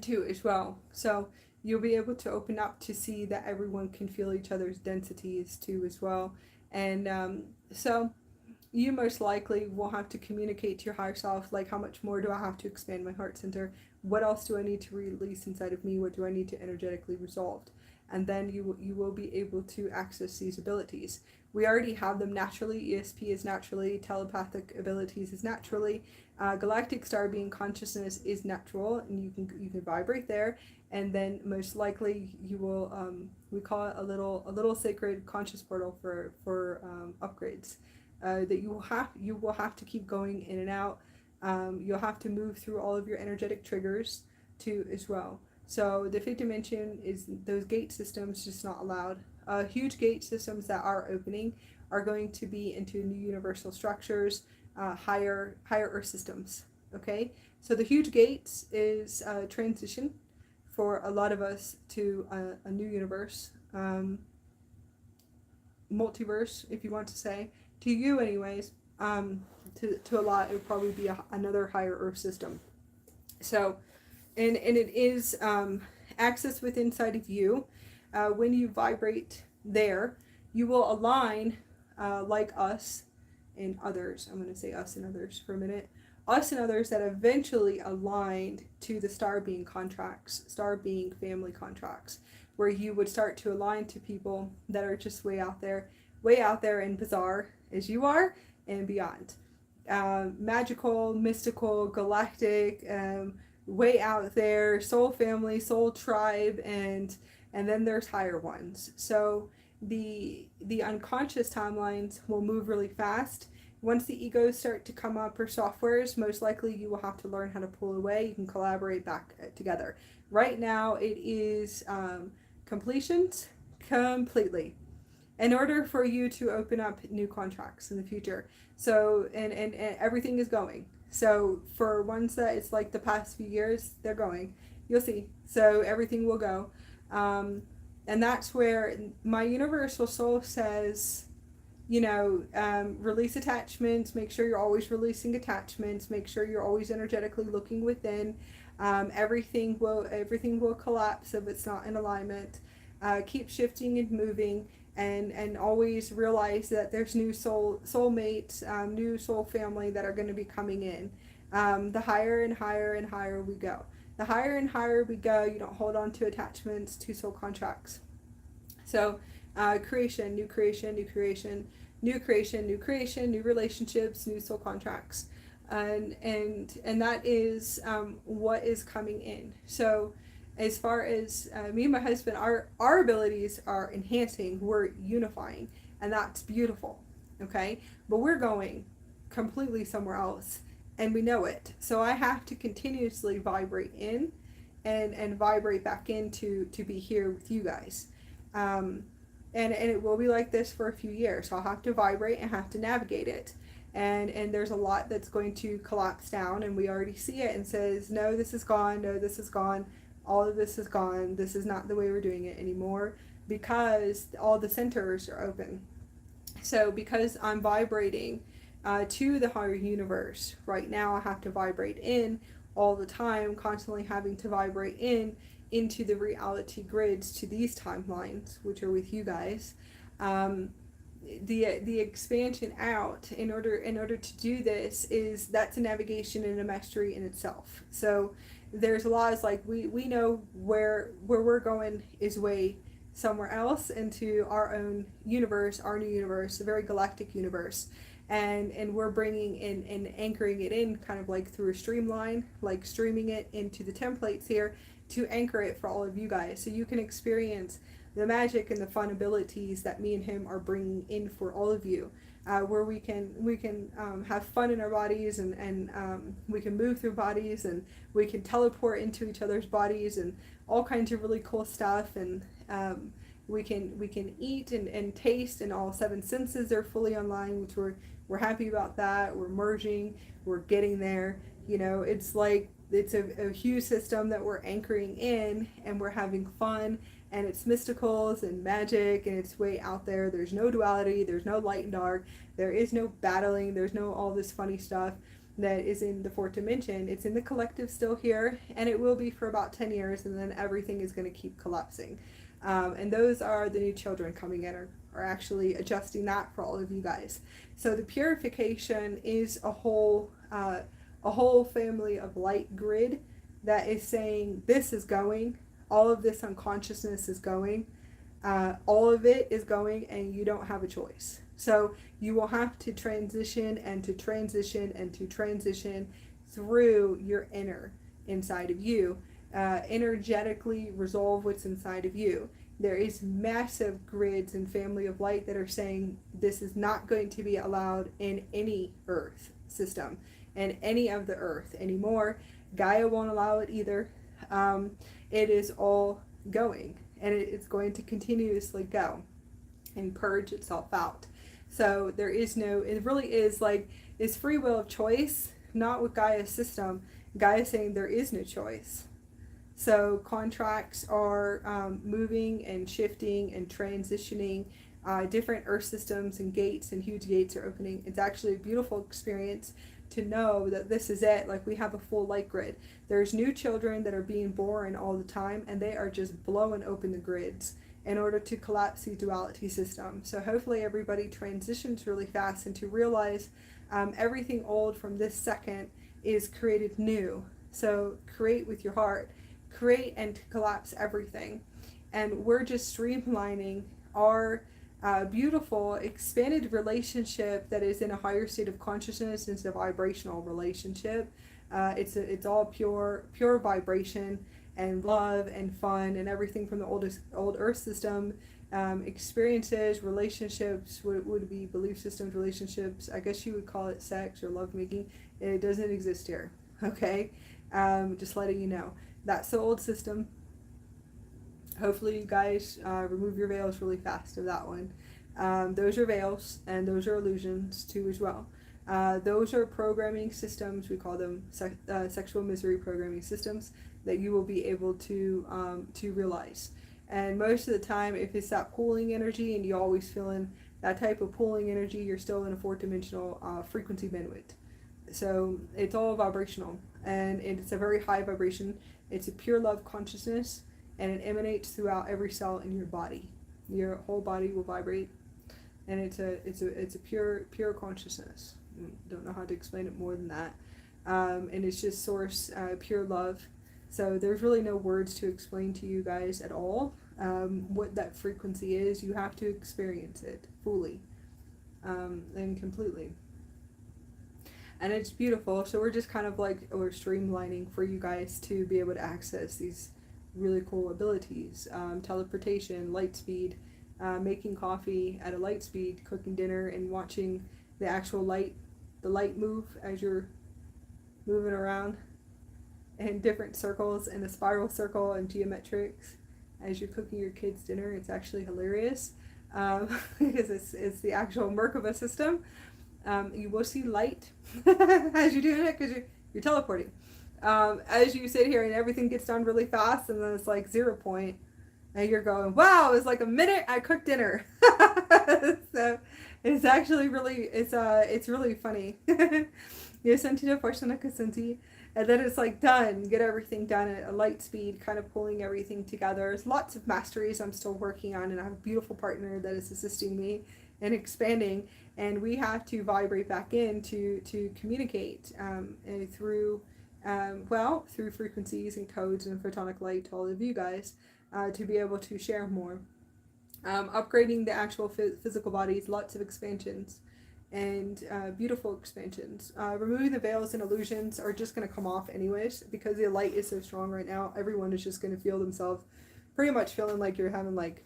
too as well. So you'll be able to open up to see that everyone can feel each other's densities too as well. And so you most likely will have to communicate to your higher self, like, how much more do I have to expand my heart center? What else do I need to release inside of me? What do I need to energetically resolve? And then you will be able to access these abilities. We already have them naturally. ESP is naturally, telepathic abilities is naturally, galactic star being consciousness is natural, and you can vibrate there. And then most likely you will we call it a little sacred conscious portal for upgrades. That you will have to keep going in and out. You'll have to move through all of your energetic triggers too as well. So the fifth dimension is those gate systems just not allowed. Huge gate systems that are opening are going to be into new universal structures, higher Earth systems. Okay, so the huge gates is transition for a lot of us to a new universe, multiverse, if you want to say. To you anyways, to a lot, it would probably be another higher Earth system. So, and it is access within inside of you. When you vibrate there, you will align like us and others. I'm going to say us and others for a minute. Us and others that eventually aligned to the star being contracts, star being family contracts, where you would start to align to people that are just way out there and bizarre as you are and beyond. Magical, mystical, galactic, way out there, soul family, soul tribe, and then there's higher ones. So the unconscious timelines will move really fast. Once the egos start to come up, or softwares, most likely you will have to learn how to pull away. You can collaborate back together. Right now it is completions completely, in order for you to open up new contracts in the future. So and everything is going. So for ones that it's like the past few years, they're going. You'll see. So everything will go. And that's where my universal soul says, release attachments. Make sure you're always releasing attachments. Make sure you're always energetically looking within. Everything will collapse if it's not in alignment. Keep shifting and moving. And always realize that there's new soulmates, new soul family that are going to be coming in. The higher and higher and higher we go. The higher and higher we go, you don't hold on to attachments, to soul contracts. So creation, new creation, new creation, new creation, new creation, new relationships, new soul contracts. And that is what is coming in. So as far as me and my husband, our abilities are enhancing, we're unifying, and that's beautiful, okay? But we're going completely somewhere else, and we know it. So I have to continuously vibrate in and vibrate back in to be here with you guys. And it will be like this for a few years. So I'll have to vibrate and have to navigate it. And there's a lot that's going to collapse down, and we already see it, and says, no, this is gone, no, this is gone. All of this is gone. This is not the way we're doing it anymore, because all the centers are open. So because I'm vibrating to the higher universe, right now I have to vibrate in all the time, constantly having to vibrate into the reality grids, to these timelines, which are with you guys. The expansion out, in order to do this, that's a navigation and a mastery in itself. So there's a lot, it's like we know where we're going is way somewhere else, into our own universe, our new universe, a very galactic universe, and we're bringing in and anchoring it in, kind of like through a streamline, like streaming it into the templates here to anchor it for all of you guys, so you can experience the magic and the fun abilities that me and him are bringing in for all of you, where we can have fun in our bodies, and we can move through bodies, and we can teleport into each other's bodies, and all kinds of really cool stuff. And we can eat and taste, and all 7 senses are fully online, which we're happy about that. We're merging, we're getting there. You know, it's like it's a huge system that we're anchoring in, and we're having fun, and it's mysticals and magic, and it's way out there. There's no duality, there's no light and dark, there is no battling, there's no all this funny stuff that is in the 4th dimension. It's in the collective still here, and it will be for about 10 years, and then everything is going to keep collapsing. And those are the new children coming in, are actually adjusting that for all of you guys. So the purification is a whole family of light grid that is saying this is going, all of this unconsciousness is going, all of it is going, and you don't have a choice. So you will have to transition and to transition and to transition through your inner inside of you, energetically resolve what's inside of you. There is massive grids and family of light that are saying this is not going to be allowed in any Earth system and any of the Earth anymore. Gaia won't allow it either. It is all going, and it's going to continuously go and purge itself out. So there is no, it really is like, it's free will of choice, not with Gaia's system. Gaia saying there is no choice. So contracts are moving and shifting and transitioning. Different Earth systems and gates and huge gates are opening. It's actually a beautiful experience to know that this is it. Like, we have a full light grid. There's new children that are being born all the time, and they are just blowing open the grids in order to collapse the duality system. So hopefully everybody transitions really fast and to realize everything old from this second is created new. So create with your heart, create and to collapse everything. And we're just streamlining our beautiful expanded relationship that is in a higher state of consciousness. It's a vibrational relationship. It's all pure vibration and love and fun and everything from the old Earth system. Experiences, relationships, what would be belief systems, relationships, I guess you would call it sex or lovemaking. It doesn't exist here, okay? Just letting you know. That's the old system. Hopefully you guys remove your veils really fast of that one. Those are veils, and those are illusions too as well. Those are programming systems. We call them sexual misery programming systems that you will be able to realize. And most of the time, if it's that pulling energy and you're always feeling that type of pulling energy, you're still in a 4th dimensional frequency bandwidth. So it's all vibrational, and it's a very high vibration. It's a pure love consciousness, and it emanates throughout every cell in your body. Your whole body will vibrate, and it's a pure consciousness. Don't know how to explain it more than that. And it's just source pure love. So there's really no words to explain to you guys at all what that frequency is. You have to experience it fully and completely. And it's beautiful. So we're just kind of like, we're streamlining for you guys to be able to access these really cool abilities. Teleportation, light speed, making coffee at a light speed, cooking dinner, and watching the actual light, the light move as you're moving around in different circles, in a spiral circle and geometrics as you're cooking your kids dinner. It's actually hilarious because it's the actual Merkaba system. You will see light as you're doing it because you're teleporting. As you sit here and everything gets done really fast, and then it's like 0 point, and you're going, wow, it's like a minute I cooked dinner. So it's actually really, it's really funny. You senti the portion senti, and then it's like done, get everything done at a light speed, kind of pulling everything together. There's lots of masteries I'm still working on, and I have a beautiful partner that is assisting me and expanding, and we have to vibrate back in to communicate through through frequencies and codes and photonic light to all of you guys to be able to share more. Upgrading the actual physical bodies, lots of expansions and beautiful expansions. Removing the veils and illusions are just going to come off anyways because the light is so strong right now. Everyone is just going to feel themselves pretty much feeling like you're having like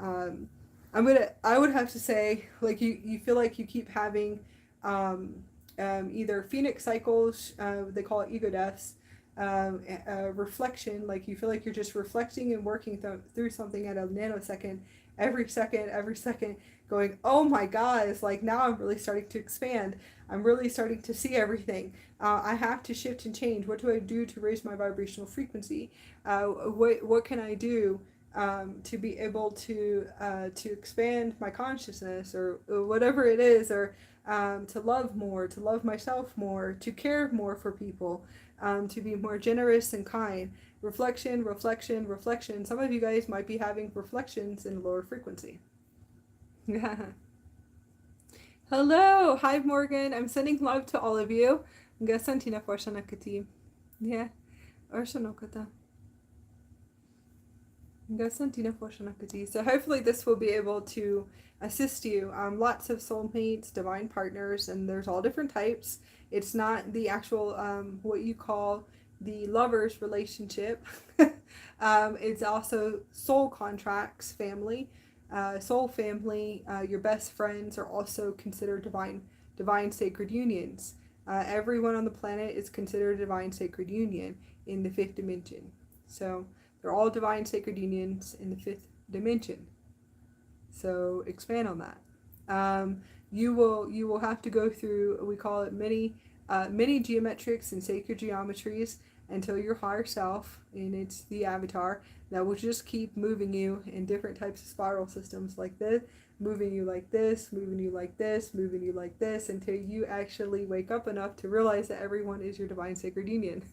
I would have to say, like, you feel like you keep having either phoenix cycles, they call it ego deaths, reflection, like you feel like you're just reflecting and working through something at a nanosecond, every second, going, oh my God, it's like now I'm really starting to expand. I'm really starting to see everything. I have to shift and change. What do I do to raise my vibrational frequency? What can I do to be able to expand my consciousness, or whatever it is, or to love more, to love myself more, to care more for people, to be more generous and kind. Reflection, reflection, reflection. Some of you guys might be having reflections in lower frequency. Hello, hi Morgan. I'm sending love to all of you. Yeah, so hopefully this will be able to assist you. Lots of soulmates, divine partners, and there's all different types. It's not the actual what you call the lover's relationship. It's also soul contracts, family, soul family. Your best friends are also considered divine sacred unions. Everyone on the planet is considered a divine sacred union in the fifth dimension. So they're all divine sacred unions in the fifth dimension. So expand on that. You will have to go through, we call it many geometrics and sacred geometries until your higher self, and it's the avatar that will just keep moving you in different types of spiral systems like this, moving you like this, moving you like this, moving you like this, until you actually wake up enough to realize that everyone is your divine sacred union.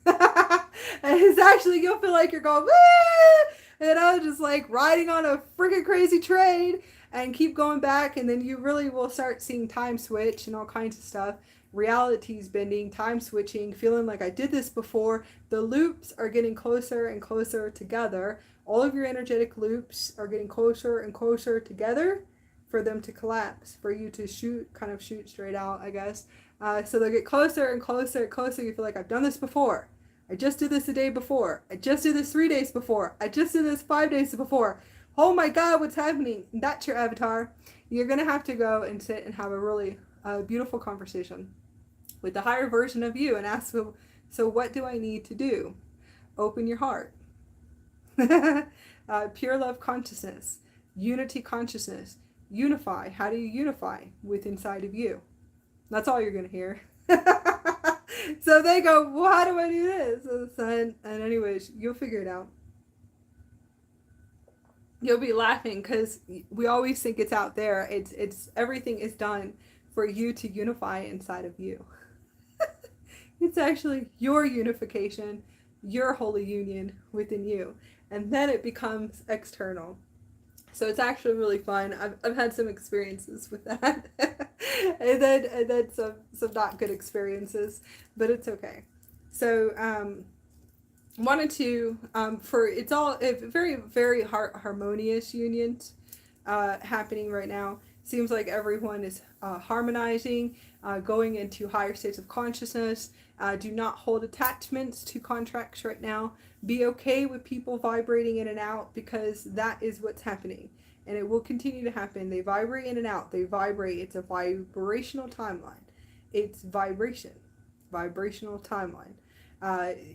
And it's actually, you'll feel like you're going, woo! Just like riding on a freaking crazy train, and keep going back, and then you really will start seeing time switch and all kinds of stuff. Realities bending, time switching, feeling like I did this before. The loops are getting closer and closer together. All of your energetic loops are getting closer and closer together for them to collapse, for you to shoot straight out, I guess. So they'll get closer and closer and closer. You feel like I've done this before. I just did this a day before. I just did this 3 days before. I just did this 5 days before. Oh my God, what's happening? That's your avatar. You're going to have to go and sit and have a really beautiful conversation with the higher version of you and ask, so what do I need to do? Open your heart. Pure love consciousness. Unity consciousness. Unify. How do you unify with inside of you? That's all you're going to hear. So they go, well, how do I do this? And anyways, you'll figure it out. You'll be laughing because we always think it's out there. It's everything is done for you to unify inside of you. It's actually your unification, your holy union within you. And then it becomes external. So it's actually really fun. I've had some experiences with that. and then some not good experiences, but it's okay. So wanted to for it's all very, very harmonious unions happening right now. Seems like everyone is harmonizing, going into higher states of consciousness. Do not hold attachments to contracts right now. Be okay with people vibrating in and out, because that is what's happening. And it will continue to happen. They vibrate in and out. They vibrate. It's a vibrational timeline. It's vibration. Vibrational timeline.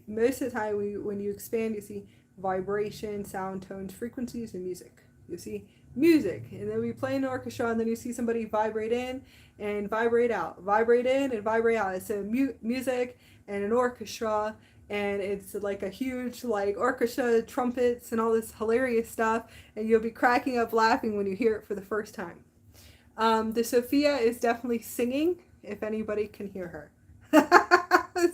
Most of the time when you expand, you see vibration, sound, tones, frequencies, and music. You see music, and then we play an orchestra, and then you see somebody vibrate in and vibrate out, vibrate in and vibrate out. It's a music and an orchestra, and it's like a huge like orchestra, trumpets, and all this hilarious stuff, and you'll be cracking up laughing when you hear it for the first time. The Sophia is definitely singing, if anybody can hear her.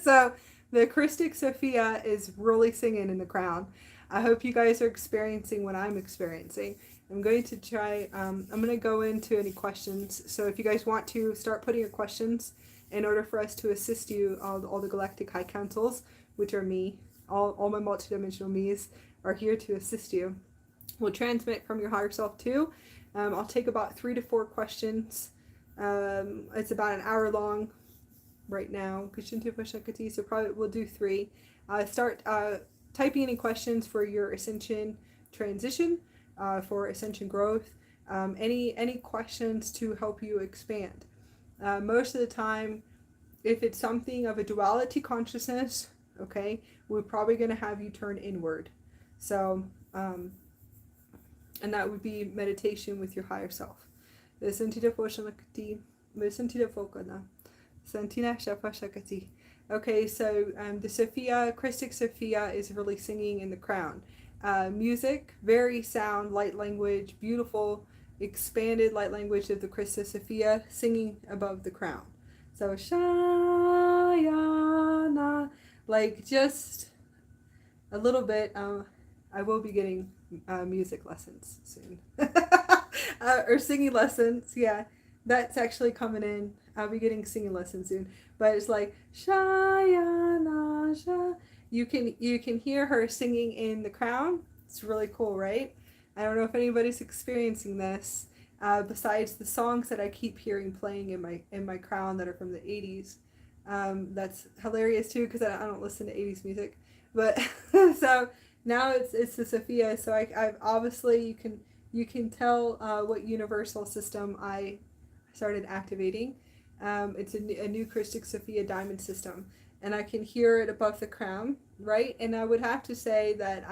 So the Christic Sophia is really singing in the crown. I hope you guys are experiencing what I'm experiencing. I'm going to try, I'm going to go into any questions. So if you guys want to start putting your questions in order for us to assist you, all the Galactic High Councils, which are me, all my multidimensional me's are here to assist you. We'll transmit from your higher self too. I'll take about 3 to 4 questions. It's about an hour long right now. So probably we'll do 3. Start typing any questions for your Ascension transition. for ascension growth, any questions to help you expand. Most of the time, if it's something of a duality consciousness, okay, we're probably going to have you turn inward. So, and that would be meditation with your higher self. Okay, so the Sophia, Christic Sophia, is really singing in the crown. Music, very sound, light language, beautiful, expanded light language of the Christic Sophia, singing above the crown. So, Shayana, like just a little bit. I will be getting music lessons soon. Or singing lessons, yeah. That's actually coming in. I'll be getting singing lessons soon. But it's like Shayana Sha. You can hear her singing in the crown. It's really cool, right? I don't know if anybody's experiencing this. Besides the songs that I keep hearing playing in my crown that are from the 80s. That's hilarious too because I don't listen to 80s music. But so now it's the Sophia. So I've obviously you can tell what universal system I started activating. It's a new Christic Sophia diamond system, and I can hear it above the crown, right? And I would have to say that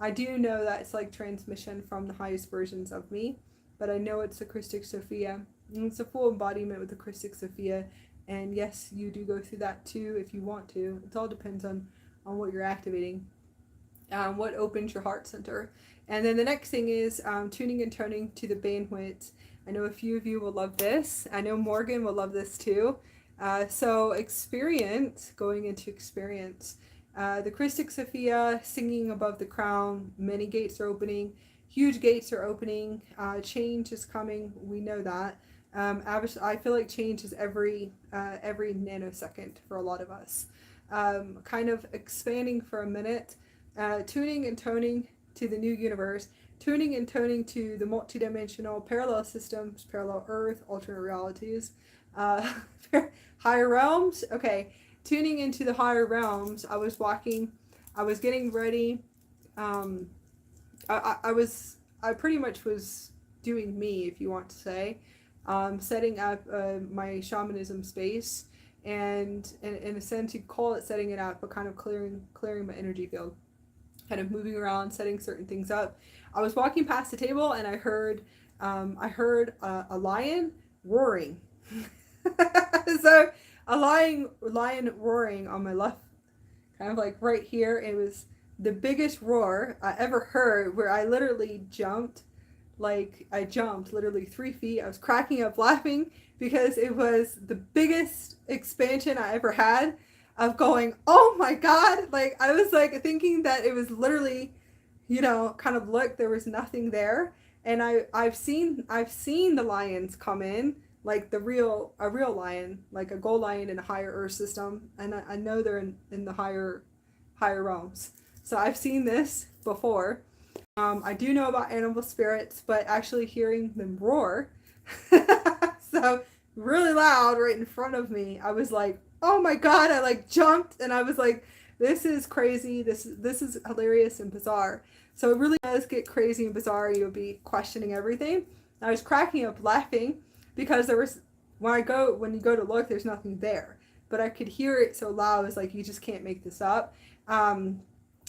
I do know that it's like transmission from the highest versions of me, but I know it's the Christic Sophia, and it's a full embodiment with the Christic Sophia. And yes, you do go through that too if you want to. It all depends on what you're activating, what opens your heart center. And then the next thing is tuning and toning to the bandwidth. I know a few of you will love this. I know Morgan will love this too. So experience, going into experience. The Christic Sophia singing above the crown, many gates are opening, huge gates are opening, change is coming, we know that. I feel like change is every nanosecond for a lot of us. Kind of expanding for a minute, tuning and toning to the new universe, tuning and toning to the multidimensional parallel systems, parallel Earth, alternate realities, higher realms. Okay, tuning into the higher realms. I was getting ready. I pretty much was doing me, if you want to say, setting up my shamanism space, and in a sense you call it setting it up, but kind of clearing my energy field, kind of moving around, setting certain things up. I was walking past the table and I heard a lion roaring. So a lion roaring on my left, kind of like right here. It was the biggest roar I ever heard, where I literally jumped. Like I jumped literally 3 feet. I was cracking up laughing because it was the biggest expansion I ever had of going, oh my God. Like I was like thinking that it was literally, kind of look, there was nothing there. And I've seen the lions come in, like a real lion, like a gold lion in a higher Earth system. And I know they're in the higher realms. So I've seen this before. I do know about animal spirits, but actually hearing them roar, so really loud right in front of me, I was like, oh my God, I like jumped and I was like, this is crazy. This is hilarious and bizarre. So it really does get crazy and bizarre. You'll be questioning everything. I was cracking up laughing because there was, when you go to look, there's nothing there, but I could hear it so loud. It was like, you just can't make this up.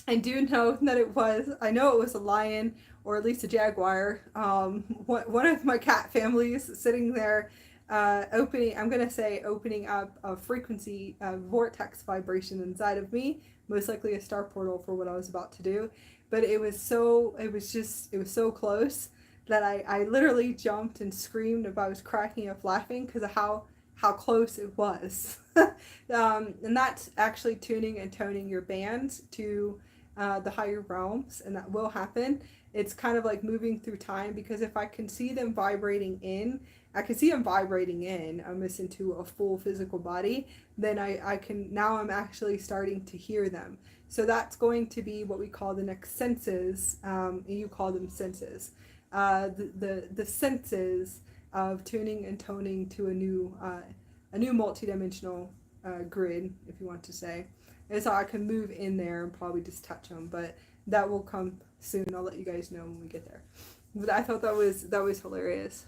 I do know that I know it was a lion, or at least a jaguar. One of my cat families sitting there, opening up a frequency, vortex vibration inside of me, most likely a star portal for what I was about to do. But it was so close that I literally jumped and screamed. If I was cracking up laughing because of how close it was. And that's actually tuning and toning your bands to the higher realms, and that will happen. It's kind of like moving through time, because if I can see them vibrating in, almost into a full physical body, then I'm actually starting to hear them. So that's going to be what we call the next senses, and you call them senses. The senses of tuning and toning to a new multidimensional grid, if you want to say. And so I can move in there and probably just touch them, but that will come soon. I'll let you guys know when we get there. But I thought that was hilarious.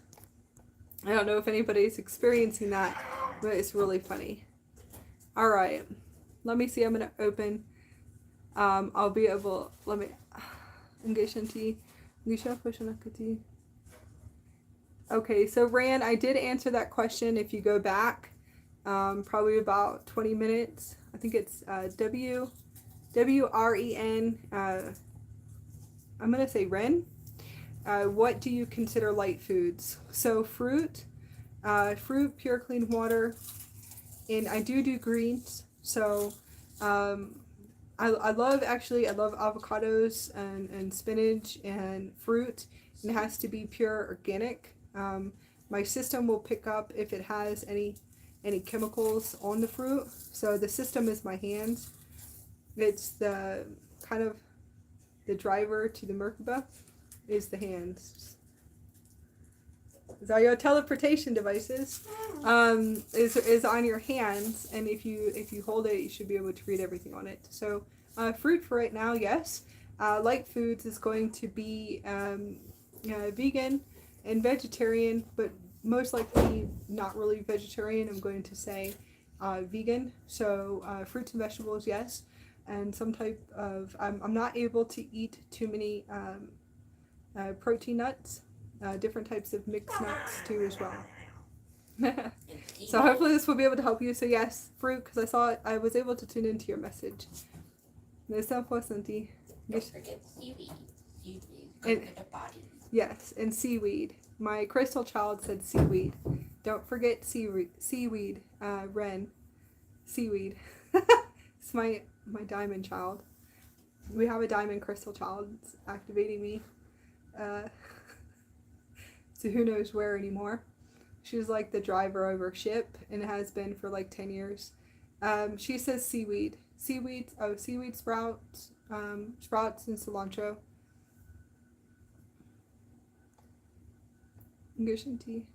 I don't know if anybody's experiencing that, but it's really funny. All right, let me see. I'm gonna open. I'll be able. Let me. Okay, so Ran, I did answer that question. If you go back, probably about 20 minutes. I think it's WREN. I'm gonna say Ren. What do you consider light foods? So fruit, pure clean water, and I do greens. So I love avocados and spinach and fruit. And it has to be pure organic. My system will pick up if it has any chemicals on the fruit. So the system is my hands. It's the kind of the driver to the Merkaba is the hands. So your teleportation devices is on your hands, and if you hold it, you should be able to read everything on it. So fruit for right now, yes. Light foods is going to be vegan and vegetarian, but most likely not really vegetarian. I'm going to say vegan. So fruits and vegetables, yes, and some type of. I'm not able to eat too many protein nuts. Different types of mixed nuts too as well. So hopefully this will be able to help you. So yes, fruit, because I was able to tune into your message. Don't forget seaweed. Seaweed is good for the body. Yes, and seaweed. My crystal child said seaweed. Don't forget seaweed. Ren. Seaweed. It's my diamond child. We have a diamond crystal child. It's activating me. So who knows where anymore. She's like the driver over ship and has been for like 10 years. She says seaweed. Seaweed sprouts, sprouts and cilantro. Gushin tea.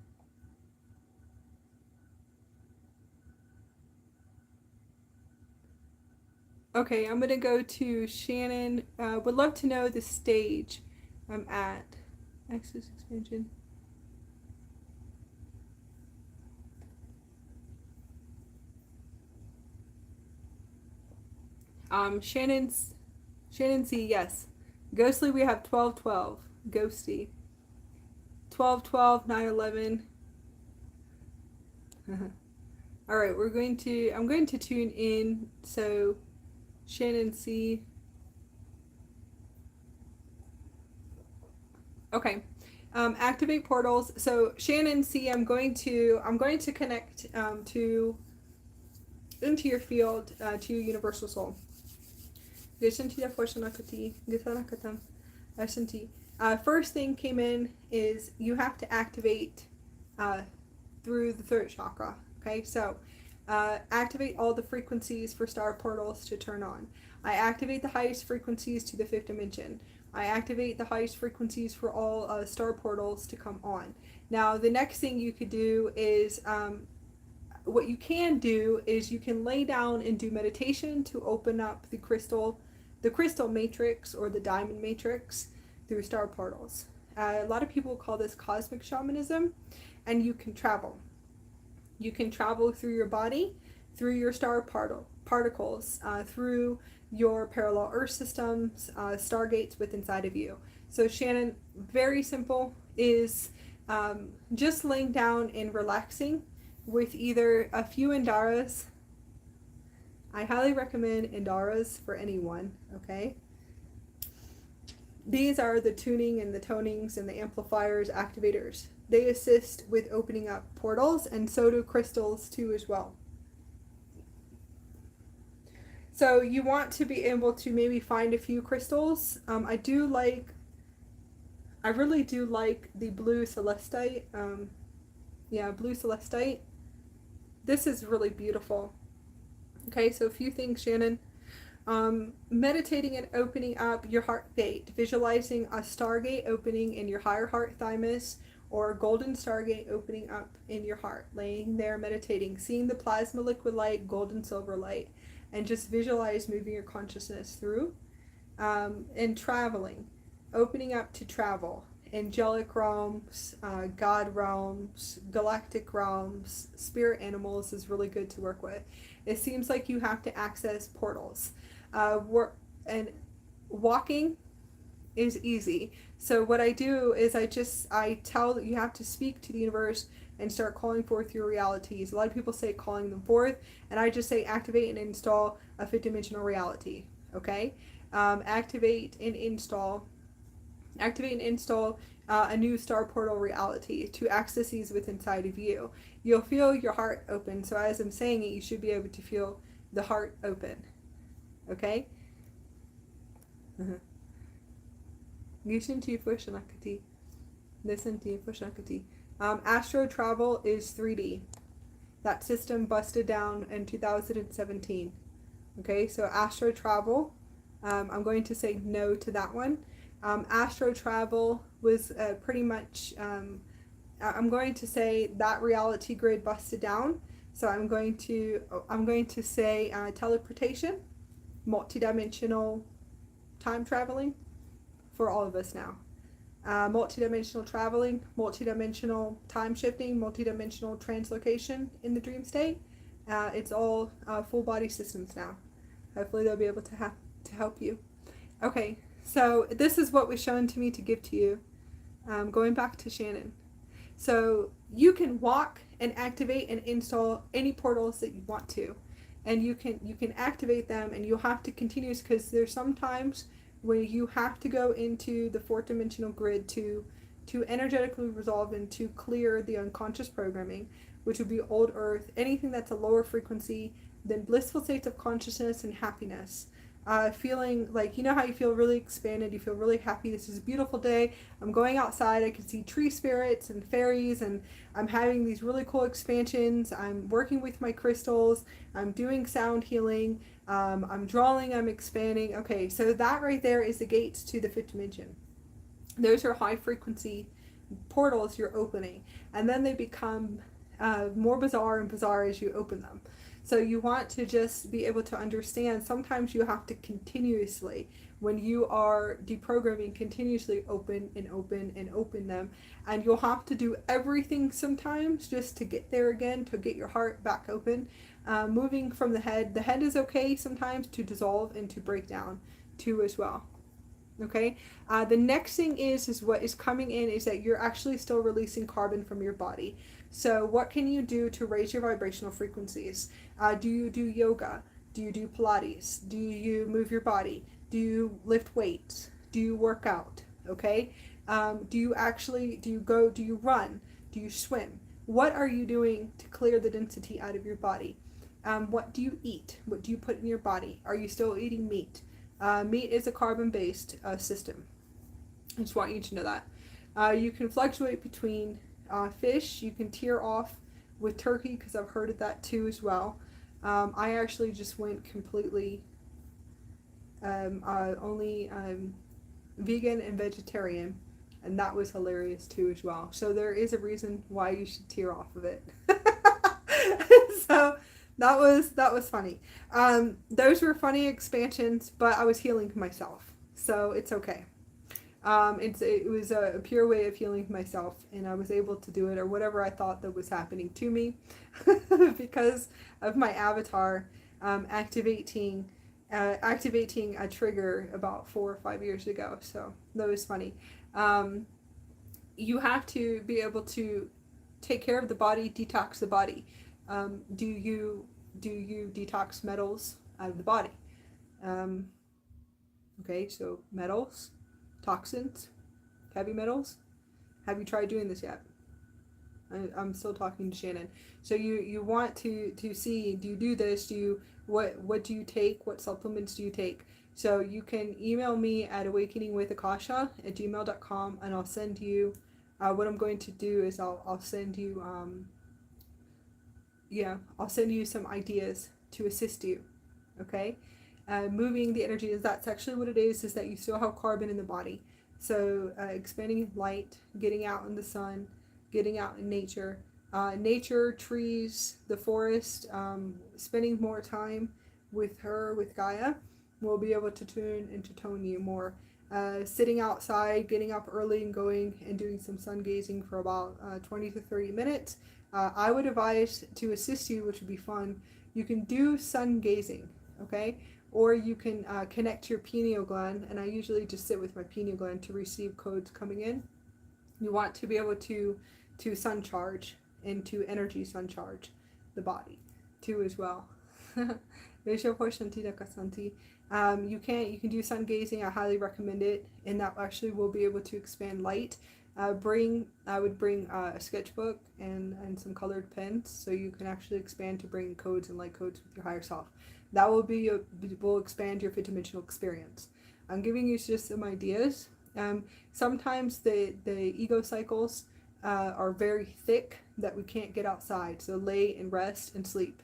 Okay, I'm gonna go to Shannon. Would love to know the stage I'm at. Access expansion. Shannon C, yes. Ghostly, we have 1212. Ghosty. 1212, 911. Alright, I'm going to tune in. So, Shannon C. Okay. Activate portals. So, Shannon C, I'm going to connect into your field to your universal soul. First thing came in is you have to activate through the throat chakra. Okay, so activate all the frequencies for star portals to turn on. I activate the highest frequencies to the fifth dimension. I activate the highest frequencies for all star portals to come on. Now, the next thing you could do is what you can do is you can lay down and do meditation to open up the crystal matrix or the diamond matrix through star portals. A lot of people call this cosmic shamanism, and you can travel. You can travel through your body, through your star particles, through your parallel earth systems, stargates within inside of you. So Shannon, very simple, is just laying down and relaxing with either a few Indaras. I highly recommend Indaras for anyone, okay? These are the tuning and the tonings and the amplifiers, activators. They assist with opening up portals, and so do crystals too as well. So you want to be able to maybe find a few crystals. I really do like the blue celestite. Blue celestite. This is really beautiful. Okay, so a few things, Shannon. Meditating and opening up your heart gate, visualizing a stargate opening in your higher heart thymus, or a golden stargate opening up in your heart, laying there meditating, seeing the plasma liquid light, gold and silver light, and just visualize moving your consciousness through. And traveling, opening up to travel, angelic realms, God realms, galactic realms, spirit animals is really good to work with. It seems like you have to access portals. And walking is easy. So what I do is I tell that you have to speak to the universe and start calling forth your realities. A lot of people say calling them forth, and I just say activate and install a fifth dimensional reality. Okay, activate and install a new star portal reality to access these within inside of you. You'll feel your heart open. So as I'm saying it, you should be able to feel the heart open. Okay. Listen to astro travel is 3D. That system busted down in 2017. Okay, so astro travel, I'm going to say no to that one. Astro travel was pretty much, I'm going to say that reality grid busted down. So I'm going to say teleportation, multidimensional time traveling for all of us now. Multidimensional traveling, multidimensional time shifting, multidimensional translocation in the dream state. It's all full body systems now. Hopefully they'll be able to help you. Okay, so this is what was shown to me to give to you. Going back to Shannon. So you can walk and activate and install any portals that you want to. And you can activate them, and you'll have to continue, because there's sometimes where you have to go into the fourth dimensional grid to energetically resolve and to clear the unconscious programming, which would be old earth, anything that's a lower frequency than blissful states of consciousness and happiness. Feeling like, you know how you feel really expanded, you feel really happy, this is a beautiful day, I'm going outside, I can see tree spirits and fairies, and I'm having these really cool expansions, I'm working with my crystals, I'm doing sound healing, I'm drawing, I'm expanding. Okay, so that right there is the gates to the fifth dimension. Those are high frequency portals you're opening, and then they become more bizarre and bizarre as you open them. So you want to just be able to understand, sometimes you have to continuously, when you are deprogramming, continuously open and open and open them. And you'll have to do everything sometimes just to get there again, to get your heart back open. Moving from the head is okay sometimes to dissolve and to break down too as well. Okay, the next thing is what is coming in is that you're actually still releasing carbon from your body. So what can you do to raise your vibrational frequencies? Do you do yoga? Do you do Pilates? Do you move your body? Do you lift weights? Do you work out? Okay, do you run? Do you swim? What are you doing to clear the density out of your body? What do you eat? What do you put in your body? Are you still eating meat? Meat is a carbon-based system. I just want you to know that. You can fluctuate between fish. You can tear off with turkey, because I've heard of that too as well. I actually just went completely only vegan and vegetarian, and that was hilarious too as well. So there is a reason why you should tear off of it. So that was funny. Those were funny expansions, but I was healing myself, so it's okay. It was a pure way of healing myself, and I was able to do it, or whatever I thought that was happening to me, because of my avatar activating a trigger about 4 or 5 years ago. So that was funny. You have to be able to take care of the body, detox the body. Do you detox metals out of the body? Okay, so metals, toxins, heavy metals. Have you tried doing this yet? I'm still talking to Shannon. So you want to see, do you do this? What do you take? What supplements do you take? So you can email me at awakeningwithakasha@gmail.com, and I'll send you, what I'm going to do is I'll send you, I'll send you some ideas to assist you. Okay? Moving the energy, that's actually what it is that you still have carbon in the body. So expanding light, getting out in the sun, getting out in nature, trees, the forest, spending more time with her, with Gaia, will be able to tune and to tone you more. Sitting outside, getting up early and going and doing some sun gazing for about 20 to 30 minutes. I would advise, to assist you, which would be fun, you can do sun gazing, okay? Or you can connect your pineal gland, and I usually just sit with my pineal gland to receive codes coming in. You want to be able to sun charge and to energy sun charge the body too as well. You can do sun gazing. I highly recommend it, and that actually will be able to expand light. I would bring a sketchbook and some colored pens, so you can actually expand to bring codes and light codes with your higher self. That will expand your fifth dimensional experience. I'm giving you just some ideas. Sometimes the ego cycles are very thick that we can't get outside, so lay and rest and sleep.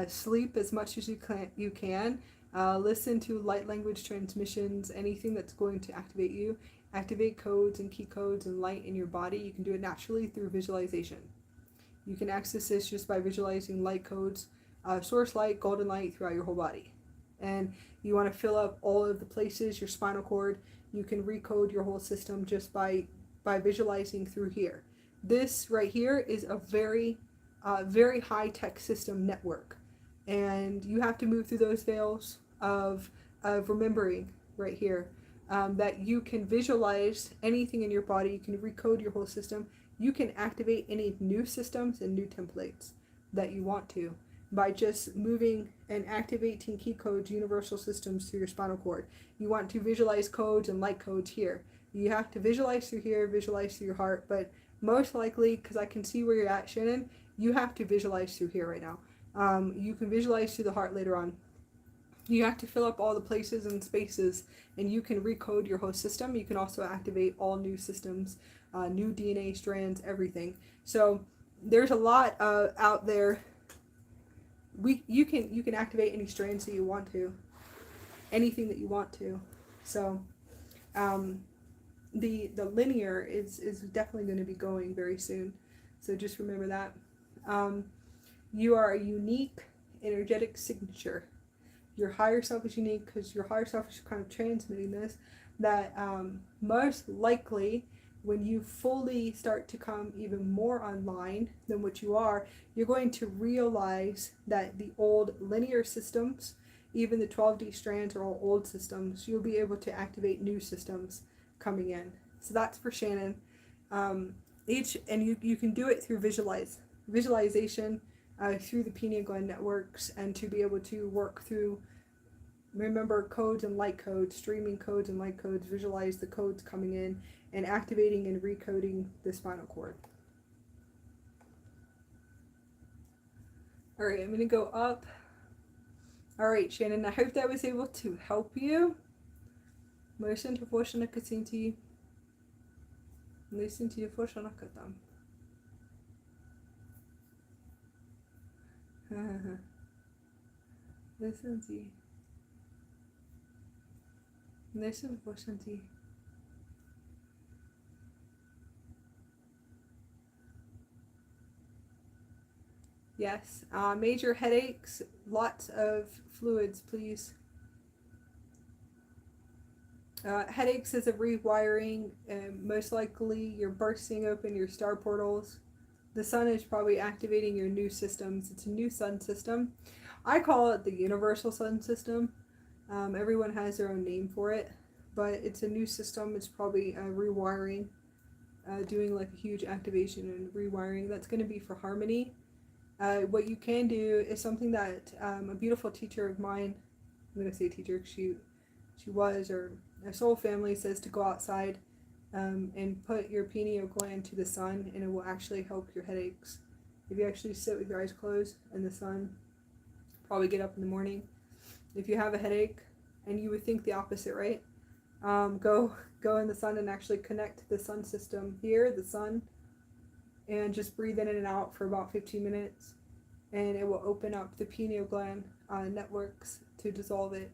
Sleep as much as you can. Listen to light language transmissions, anything that's going to activate you. Activate codes and key codes and light in your body. You can do it naturally through visualization. You can access this just by visualizing light codes, source light, golden light throughout your whole body. And you want to fill up all of the places, your spinal cord. You can recode your whole system just by visualizing through here. This right here is a very high-tech system network, and you have to move through those veils of remembering right here that you can visualize anything in your body. You can recode your whole system. You can activate any new systems and new templates that you want to by just moving and activating key codes, universal systems through your spinal cord. You want to visualize codes and light codes here. You have to visualize through here, visualize through your heart, but most likely, because I can see where you're at, Shannon, you have to visualize through here right now. You can visualize through the heart later on. You have to fill up all the places and spaces, and you can recode your whole system. You can also activate all new systems, new DNA strands, everything. So there's a lot out there. You can activate any strands that you want to, anything that you want to. So the linear is definitely going to be going very soon. So just remember that. You are a unique energetic signature. Your higher self is unique because your higher self is kind of transmitting this, that most likely when you fully start to come even more online than what you are, you're going to realize that the old linear systems, even the 12D strands, are all old systems. You'll be able to activate new systems coming in. So that's for Shannon. And you can do it through visualization through the pineal gland networks, and to be able to work through, remember, codes and light codes, streaming codes and light codes, visualize the codes coming in, and activating and recoding the spinal cord. All right, I'm going to go up. All right, Shannon, I hope that was able to help you. Listen to Listen to Yes, major headaches, lots of fluids, please. Headaches is a rewiring, and most likely you're bursting open your star portals. The sun is probably activating your new systems. It's a new sun system. I call it the universal sun system. Everyone has their own name for it, but it's a new system. It's probably rewiring, doing like a huge activation and rewiring. That's going to be for harmony. What you can do is something that a beautiful teacher of mine, I'm going to say teacher, she was, or a soul family, says to go outside and put your pineal gland to the sun, and it will actually help your headaches. If you actually sit with your eyes closed in the sun, probably get up in the morning. If you have a headache, and you would think the opposite, right? Go in the sun and actually connect to the sun system here, the sun, and just breathe in and out for about 15 minutes, and it will open up the pineal gland networks to dissolve it.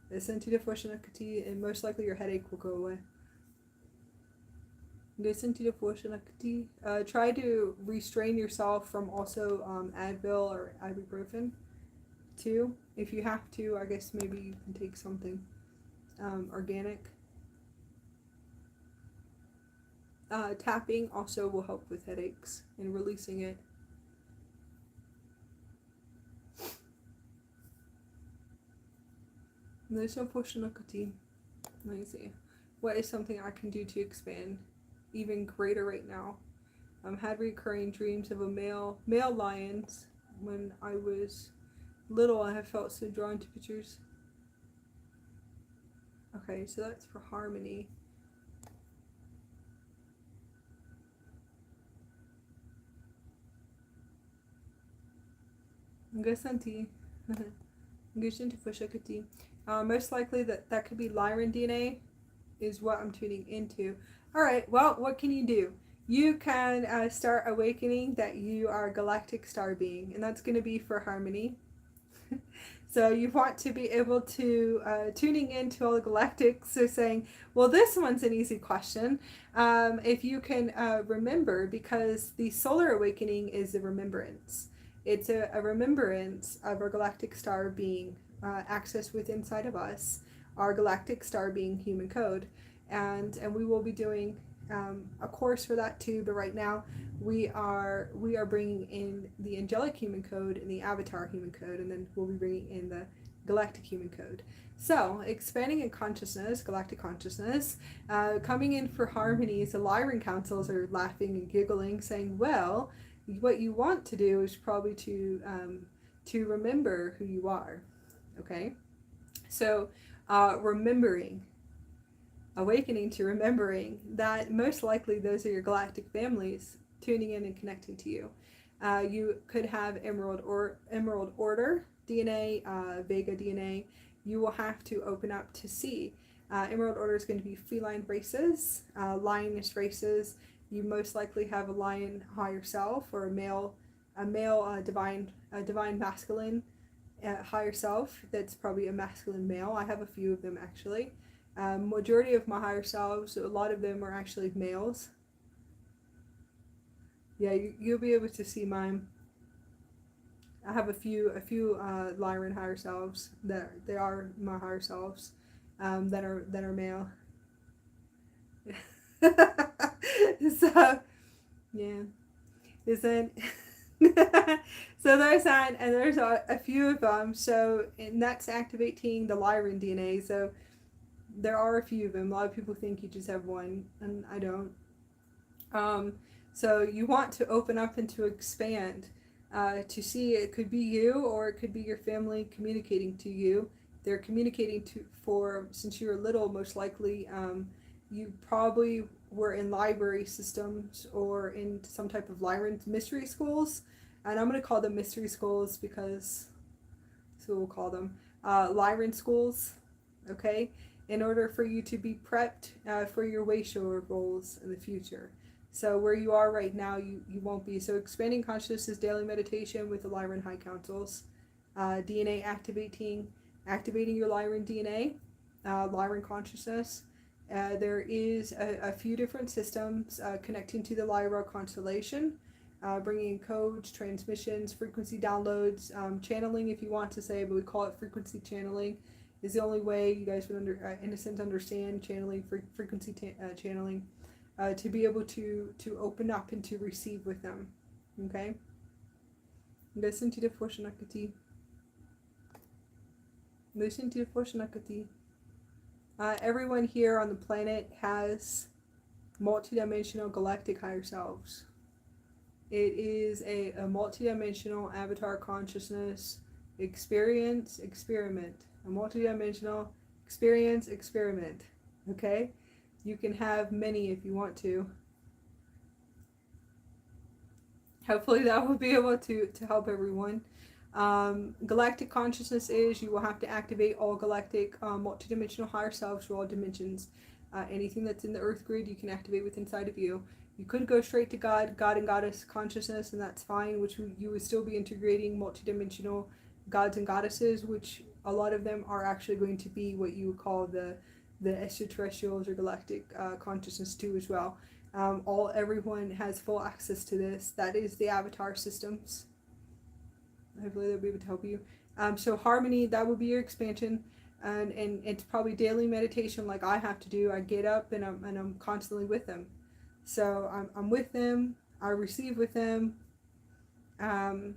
And most likely your headache will go away. Try to restrain yourself from also Advil or ibuprofen too. If you have to, I guess maybe you can take something organic. Tapping also will help with headaches and releasing it. There's no potion of Kati. Let me see. What is something I can do to expand even greater right now? Had recurring dreams of a male lions. When I was little, I have felt so drawn to pictures. Okay, so that's for harmony. Gasanti. Gushin Fushakati. Most likely that could be Lyran DNA is what I'm tuning into. Alright, well, what can you do? You can start awakening that you are a galactic star being, and that's going to be for harmony. So you want to be able to tuning into all the galactics. So saying, well, this one's an easy question. If you can remember, because the solar awakening is a remembrance. It's a remembrance of our galactic star being accessed within inside of us, our galactic star being human code. And we will be doing a course for that too, but right now we are bringing in the angelic human code and the avatar human code, and then we'll be bringing in the galactic human code. So expanding in consciousness, galactic consciousness, coming in for harmonies. The Lyran councils are laughing and giggling, saying, well, what you want to do is probably to remember who you are. Okay, so remembering, awakening to remembering that most likely those are your galactic families tuning in and connecting to you. You could have Emerald Order DNA, Vega DNA. You will have to open up to see. Emerald Order is going to be feline races, lioness races. You most likely have a lion higher self, or a male divine masculine higher self. That's probably a masculine male. I have a few of them actually. Majority of my higher selves, a lot of them are actually males. Yeah, you'll be able to see mine. I have a few Lyran higher selves that they are my higher selves, that are male. So yeah, isn't so there's that, and there's a few of them. So, and that's activating the Lyran DNA. So there are a few of them. A lot of people think you just have one, and I don't. So you want to open up and to expand, to see. It could be you, or it could be your family communicating to you. They're communicating since you were little, most likely you probably were in library systems or in some type of Lyran mystery schools. And I'm going to call them mystery schools because so we'll call them Lyran schools, okay? In order for you to be prepped for your Wayshower roles in the future. So where you are right now, you won't be. So expanding consciousness, daily meditation with the Lyran High Councils. DNA activating your Lyran DNA, Lyran consciousness. There is a few different systems connecting to the Lyra constellation, bringing in codes, transmissions, frequency downloads, channeling if you want to say, but we call it frequency channeling. Is the only way you guys would in a sense understand channeling, frequency channeling, to be able to open up and to receive with them. Okay? Listen to the Foshanakati. Listen to the Foshanakati. Everyone here on the planet has multidimensional galactic higher selves. It is a multidimensional avatar consciousness experiment. A multidimensional experience experiment. Okay? You can have many if you want to. Hopefully that will be able to help everyone. Galactic consciousness is you will have to activate all galactic multidimensional higher selves for all dimensions. Anything that's in the earth grid you can activate with inside of you. You could go straight to God and goddess consciousness, and that's fine, which you would still be integrating multidimensional gods and goddesses, which a lot of them are actually going to be what you would call the extraterrestrials or galactic consciousness too as well. Everyone has full access to this. That is the avatar systems. Hopefully they'll be able to help you. So harmony, that would be your expansion. And it's probably daily meditation like I have to do. I get up and I'm constantly with them. So I'm with them. I receive with them. Um,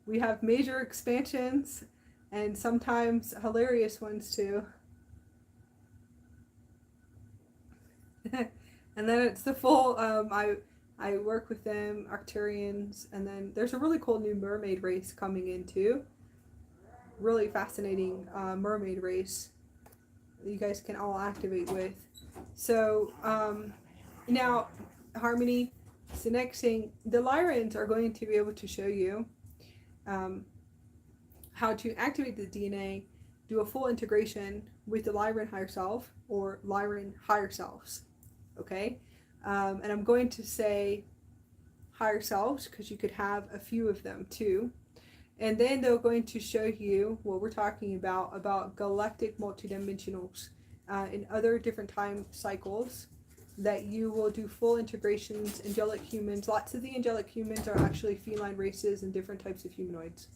we have major expansions and sometimes hilarious ones too. And then it's the full, I work with them, Arcturians, and then there's a really cool new mermaid race coming in too. Really fascinating mermaid race that you guys can all activate with. So now, Harmony, so next thing, the Lyrans are going to be able to show you how to activate the DNA, do a full integration with the Lyran higher self or Lyran higher selves. Okay, and I'm going to say higher selves because you could have a few of them too. And then they're going to show you what we're talking about galactic multidimensionals in other different time cycles that you will do full integrations. Angelic humans, lots of the angelic humans are actually feline races and different types of humanoids.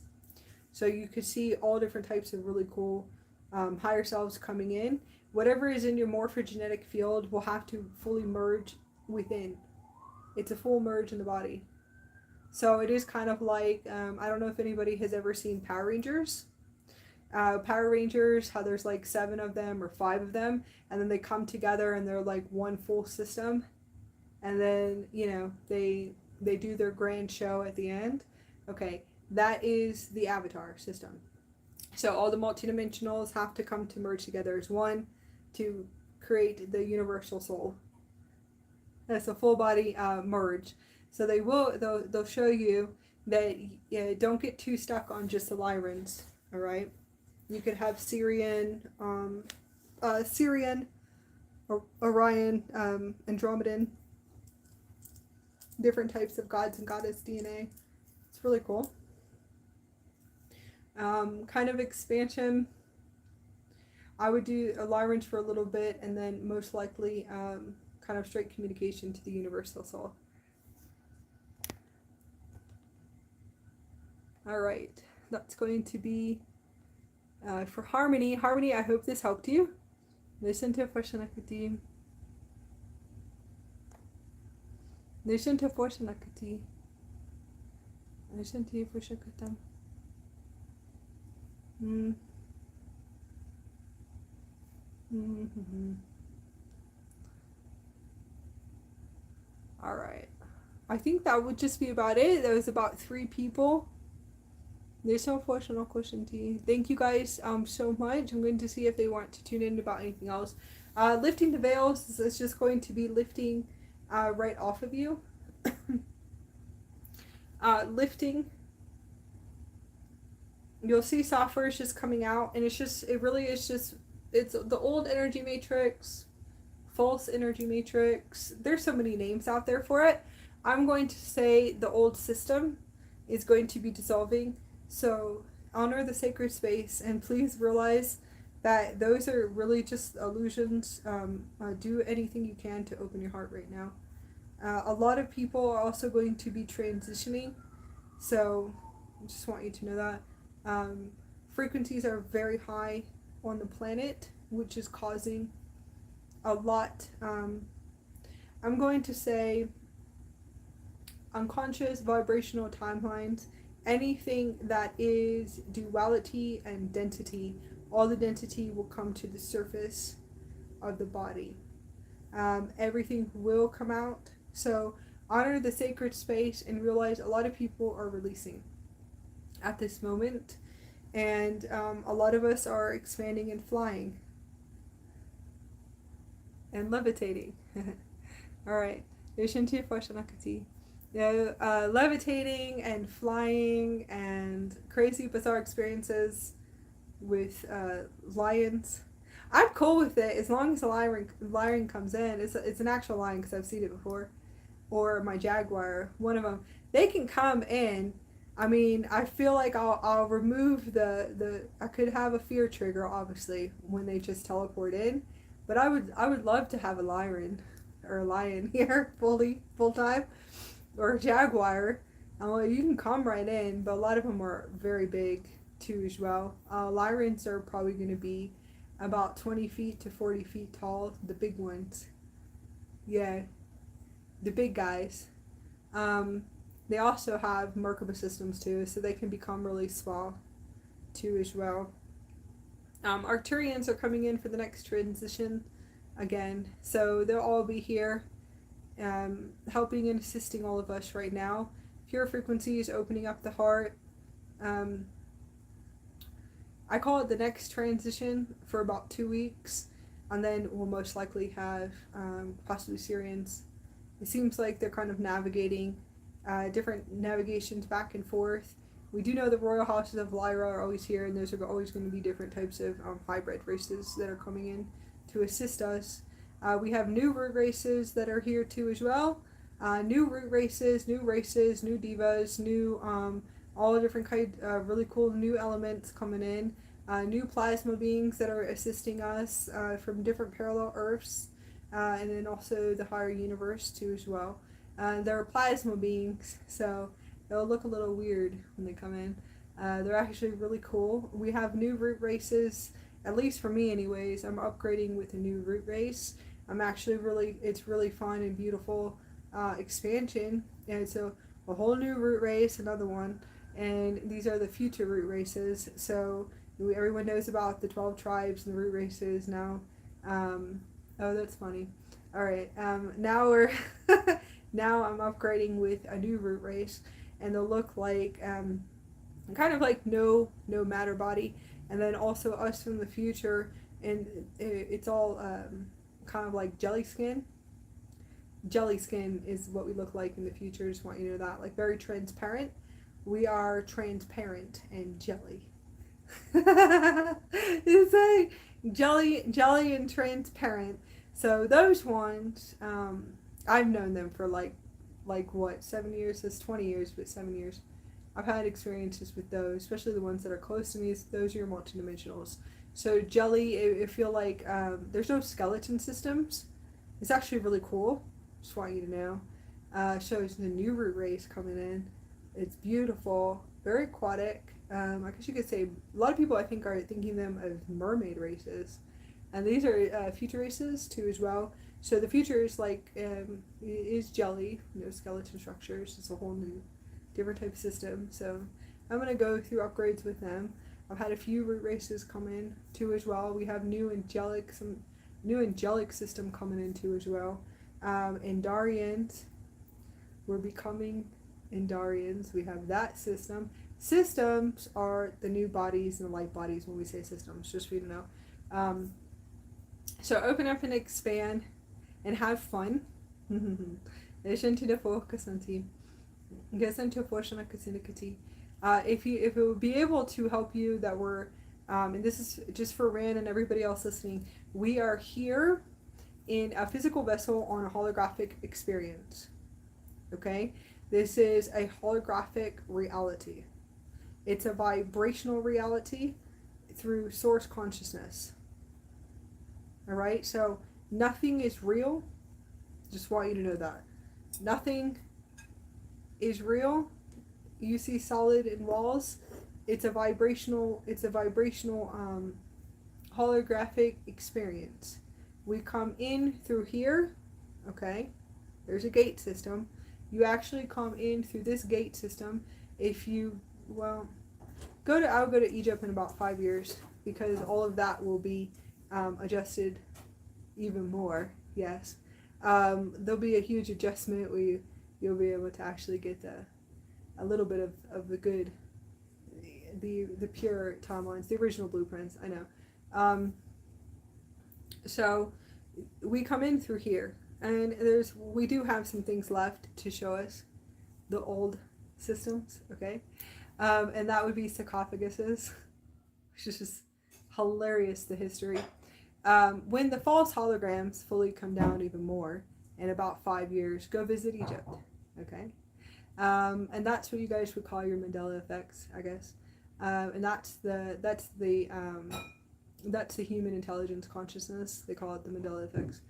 So you could see all different types of really cool higher selves coming in. Whatever is in your morphogenetic field will have to fully merge within. It's a full merge in the body. So it is kind of like, I don't know if anybody has ever seen Power Rangers. Power Rangers, how there's like 7 of them or 5 of them, and then they come together and they're like one full system. And then, you know, they do their grand show at the end. Okay, that is the Avatar system. So all the multidimensionals have to come to merge together as one to create the universal soul. That's a full body merge. So they'll show you that don't get too stuck on just the Lyrans. All right, you could have Syrian, Orion, Andromedan, different types of gods and goddess DNA. It's really cool. Kind of expansion. I would do a Lyrans for a little bit, and then most likely kind of straight communication to the universal soul. All right, that's going to be for Harmony. Harmony, I hope this helped you. Listen to Fashanakati. Listen to Fashanakati. Listen to Fashakatam. All right. I think that would just be about it. That was about 3 people. There's no unfortunate question to you. Thank you guys so much. I'm going to see if they want to tune in about anything else. Lifting the veils is just going to be lifting right off of you. Lifting. You'll see software is just coming out, and it's the old energy matrix, false energy matrix. There's so many names out there for it. I'm going to say the old system is going to be dissolving. So honor the sacred space, and please realize that those are really just illusions. Do anything you can to open your heart right now. A lot of people are also going to be transitioning, so I just want you to know that. Frequencies are very high on the planet, which is causing a lot. I'm going to say unconscious vibrational timelines. Anything that is duality and density, all the density will come to the surface of the body. Everything will come out. So honor the sacred space and realize a lot of people are releasing at this moment. And a lot of us are expanding and flying. And levitating. Alright. Levitating and flying and crazy bizarre experiences with lions. I'm cool with it as long as the lion comes in. It's an actual lion because I've seen it before. Or my jaguar, one of them. They can come in. I mean, I feel like I'll remove I could have a fear trigger obviously when they just teleport in, but I would love to have a lion here full time, or a jaguar, Well, you can come right in, but a lot of them are very big too as well. Lyrans are probably going to be about 20 feet to 40 feet tall, the big ones. Yeah, the big guys. They also have Merkaba systems too, so they can become really small too as well. Arcturians are coming in for the next transition again, so they'll all be here helping and assisting all of us right now. Pure frequencies, opening up the heart. I call it the next transition for about 2 weeks, and then we'll most likely have possibly Syrians. It seems like they're kind of navigating different navigations back and forth. We do know the royal houses of Lyra are always here, and those are always going to be different types of hybrid races that are coming in to assist us. We have new root races that are here too as well. New root races, new divas, new all different kind really cool new elements coming in. New plasma beings that are assisting us from different parallel Earths, and then also the higher universe too as well. They're plasma beings, so they'll look a little weird when they come in. They're actually really cool. We have new root races, at least for me anyways. I'm upgrading with a new root race. I'm actually it's really fun and beautiful expansion. And so a whole new root race, another one. And these are the future root races. So everyone knows about the 12 tribes and the root races now. Oh, that's funny. All right. Now we're now I'm upgrading with a new root race, and they'll look like kind of like no matter body, and then also us from the future, and it's all kind of like jelly skin. Jelly skin is what we look like in the future. Just want you to know that, like very transparent. We are transparent and jelly. It's like jelly and transparent. So those ones, I've known them for like what, 7 years? It's 20 years, but 7 years. I've had experiences with those, especially the ones that are close to me. Those are your multidimensionals. So jelly, I feel like there's no skeleton systems. It's actually really cool. Just want you to know. Shows the new root race coming in. It's beautiful, very aquatic. I guess you could say a lot of people I think are thinking them as mermaid races, and these are future races too as well. So the future is like is jelly, no skeleton structures. It's a whole new, different type of system. So I'm gonna go through upgrades with them. I've had a few root races come in too as well. We have some new angelic system coming in too as well. Endarians, we're becoming Endarians. We have that system. Systems are the new bodies and the light bodies when we say systems, just for you to know. So open up and expand and have fun. If it would be able to help you, that we're and this is just for Rand and everybody else listening, we are here in a physical vessel on a holographic experience. Okay? This is a holographic reality. It's a vibrational reality through source consciousness. Alright? So nothing is real. Just want you to know that. Nothing is real. You see solid in walls. It's a vibrational holographic experience. We come in through here. Okay? There's a gate system. You actually come in through this gate system. If you, well, I'll go to Egypt in about 5 years, because all of that will be adjusted even more. Yes, there'll be a huge adjustment where you'll be able to actually get a little bit of the good, the pure timelines, the original blueprints. I know. So we come in through here, and we do have some things left to show us the old systems. Okay. And that would be sarcophaguses, which is just hilarious, the history. When the false holograms fully come down even more in about 5 years, go visit Egypt, okay? And that's what you guys would call your Mandela effects, I guess. And that's the human intelligence consciousness. They call it the Mandela effects.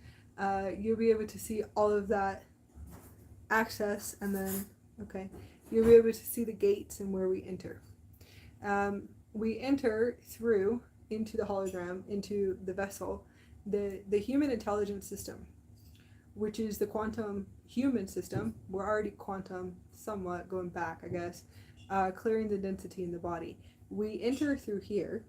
You'll be able to see all of that access, and then, okay. you'll be able to see the gates and where we enter. We enter through into the hologram, into the vessel, the human intelligence system, which is the quantum human system. We're already quantum somewhat, going back, I guess, clearing the density in the body. We enter through here,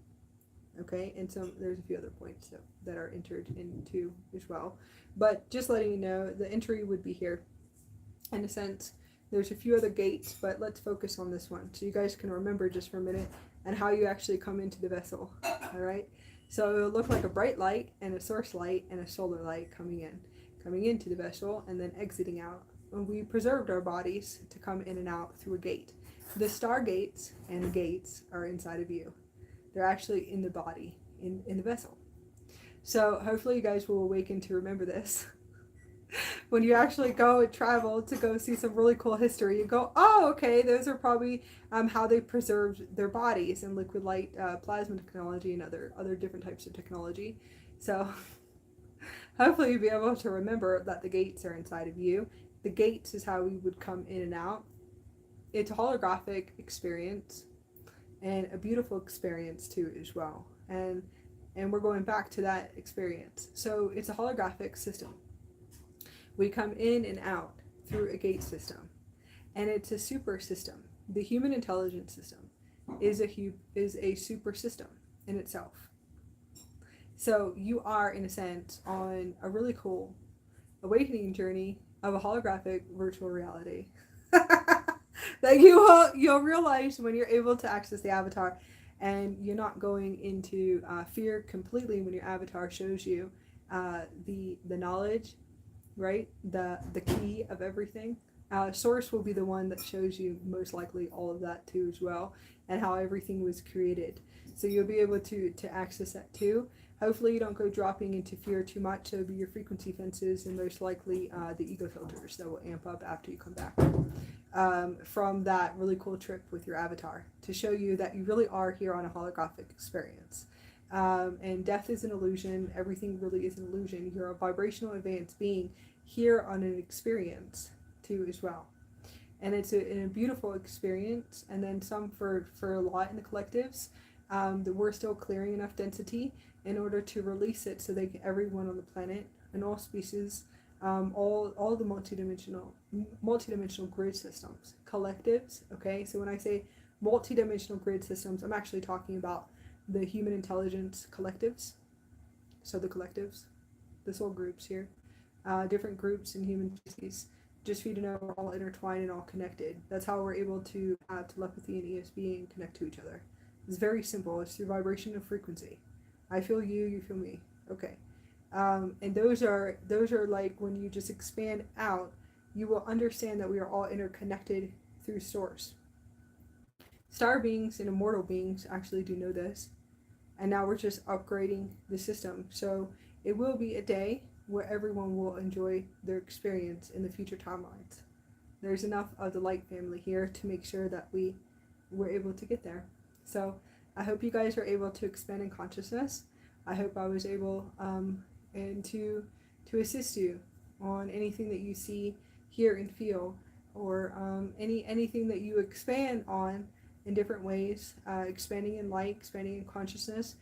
okay, and there's a few other points that are entered into as well. But just letting you know, the entry would be here. In a sense, there's a few other gates, but let's focus on this one so you guys can remember just for a minute and how you actually come into the vessel. All right, so it'll look like a bright light and a source light and a solar light coming into the vessel and then exiting out. And we preserved our bodies to come in and out through a gate. The star gates and the gates are inside of you. They're actually in the body, in the vessel. So hopefully you guys will awaken to remember this. When you actually go and travel to go see some really cool history, you go, oh, okay, those are probably how they preserved their bodies in liquid light plasma technology and other different types of technology. So hopefully you'll be able to remember that the gates are inside of you. The gates is how we would come in and out. It's a holographic experience and a beautiful experience too as well. And we're going back to that experience. So it's a holographic system. We come in and out through a gate system, and it's a super system. The human intelligence system is a super system in itself. So you are, in a sense, on a really cool awakening journey of a holographic virtual reality that you'll realize when you're able to access the avatar, and you're not going into fear completely when your avatar shows you the knowledge. Right, the key of everything. Source will be the one that shows you most likely all of that too as well, and how everything was created. So you'll be able to access that too. Hopefully you don't go dropping into fear too much. So it'll be your frequency fences and most likely the ego filters that will amp up after you come back from that really cool trip with your avatar, to show you that you really are here on a holographic experience. And death is an illusion. Everything really is an illusion. You're a vibrational advanced being here on an experience too as well. And it's a beautiful experience. And then some for a lot in the collectives, that we're still clearing enough density in order to release it so that everyone on the planet and all species, all the multidimensional grid systems, collectives, okay? So when I say multidimensional grid systems, I'm actually talking about the human intelligence collectives. So the collectives, the soul groups here, different groups in human species, just for you to know we're all intertwined and all connected. That's how we're able to have telepathy and ESP and connect to each other. It's very simple. It's through vibration and frequency. I feel you, you feel me. Okay. And those are like when you just expand out, you will understand that we are all interconnected through source. Star beings and immortal beings actually do know this. And now we're just upgrading the system. So it will be a day where everyone will enjoy their experience in the future timelines. There's enough of the light family here to make sure that we're able to get there. So I hope you guys are able to expand in consciousness. I hope I was able and to assist you on anything that you see, hear, and feel, or anything that you expand on in different ways, expanding in light, expanding in consciousness,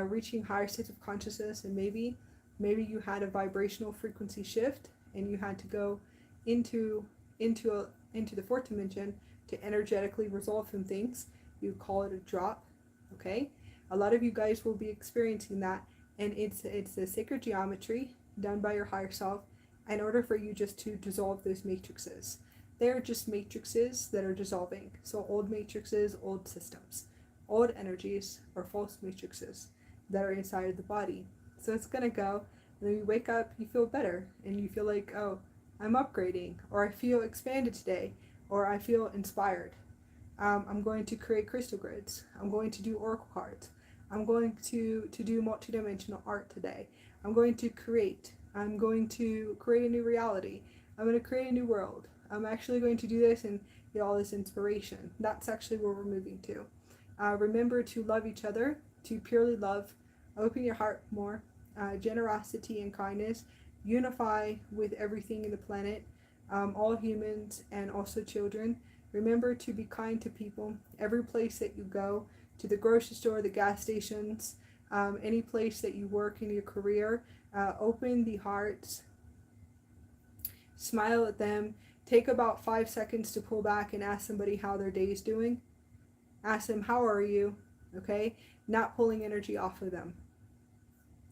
reaching higher states of consciousness, and maybe you had a vibrational frequency shift and you had to go into the fourth dimension to energetically resolve some things. You call it a drop, okay? A lot of you guys will be experiencing that, and it's a sacred geometry done by your higher self in order for you just to dissolve those matrices. They're just matrices that are dissolving. So old matrices, old systems, old energies, or false matrices that are inside of the body. So it's going to go, and then you wake up, you feel better, and you feel like, oh, I'm upgrading, or I feel expanded today, or I feel inspired. I'm going to create crystal grids. I'm going to do oracle cards. I'm going to do multidimensional art today. I'm going to create a new reality. I'm going to create a new world. I'm actually going to do this and get all this inspiration. That's actually where we're moving to. Remember to love each other, to purely love, open your heart more, generosity and kindness, unify with everything in the planet, all humans and also children. Remember to be kind to people. Every place that you go, to the grocery store, the gas stations, any place that you work in your career, open the hearts, smile at them. Take about 5 seconds to pull back and ask somebody how their day is doing. Ask them, how are you? Okay? Not pulling energy off of them,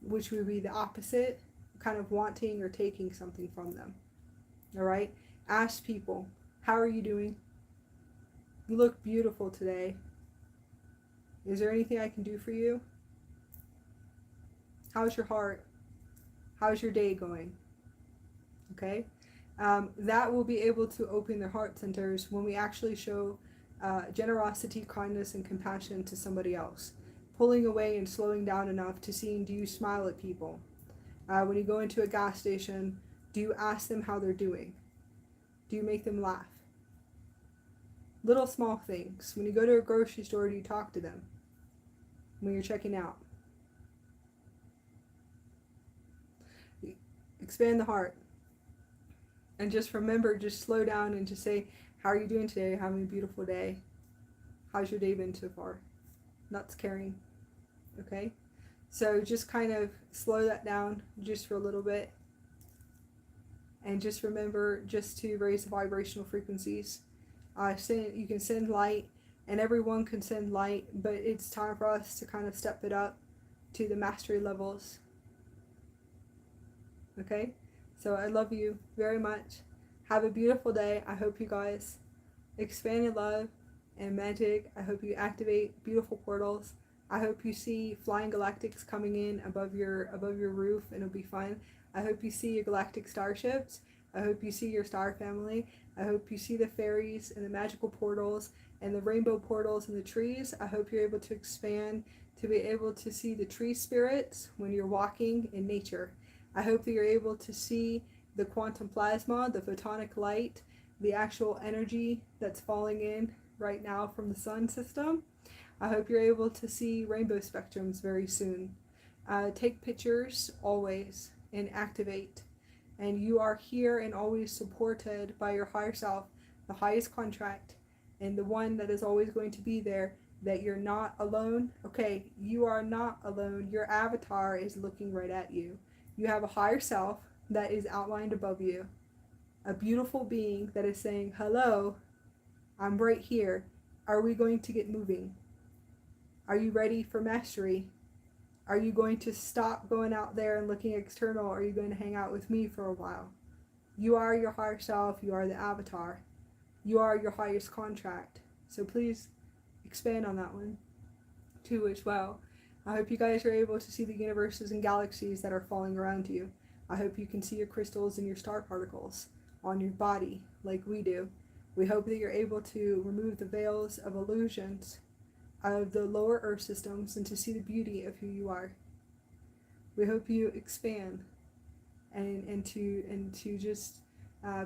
which would be the opposite, kind of wanting or taking something from them. All right? Ask people, how are you doing? You look beautiful today. Is there anything I can do for you? How's your heart? How's your day going? Okay? That will be able to open their heart centers when we actually show generosity, kindness, and compassion to somebody else. Pulling away and slowing down enough to seeing, do you smile at people? When you go into a gas station, do you ask them how they're doing? Do you make them laugh? Little small things. When you go to a grocery store, do you talk to them? When you're checking out? Expand the heart. And just remember, just slow down and just say, how are you doing today? Having a beautiful day. How's your day been so far? Not caring. Okay? So just kind of slow that down just for a little bit. And just remember just to raise the vibrational frequencies. You can send light, and everyone can send light, but it's time for us to kind of step it up to the mastery levels. Okay? So I love you very much. Have a beautiful day. I hope you guys expand in love and magic. I hope you activate beautiful portals. I hope you see flying galactics coming in above your roof, and it'll be fun. I hope you see your galactic starships. I hope you see your star family. I hope you see the fairies and the magical portals and the rainbow portals and the trees. I hope you're able to expand to be able to see the tree spirits when you're walking in nature. I hope that you're able to see the quantum plasma, the photonic light, the actual energy that's falling in right now from the sun system. I hope you're able to see rainbow spectrums very soon. Take pictures always and activate. And you are here and always supported by your higher self, the highest contract, and the one that is always going to be there, that you're not alone. Okay, you are not alone. Your avatar is looking right at you. You have a higher self that is outlined above you. A beautiful being that is saying, hello, I'm right here. Are we going to get moving? Are you ready for mastery? Are you going to stop going out there and looking external? Or are you going to hang out with me for a while? You are your higher self. You are the avatar. You are your highest contract. So please expand on that one too as well. I hope you guys are able to see the universes and galaxies that are falling around you. I hope you can see your crystals and your star particles on your body like we do. We hope that you're able to remove the veils of illusions of the lower earth systems and to see the beauty of who you are. We hope you expand and to just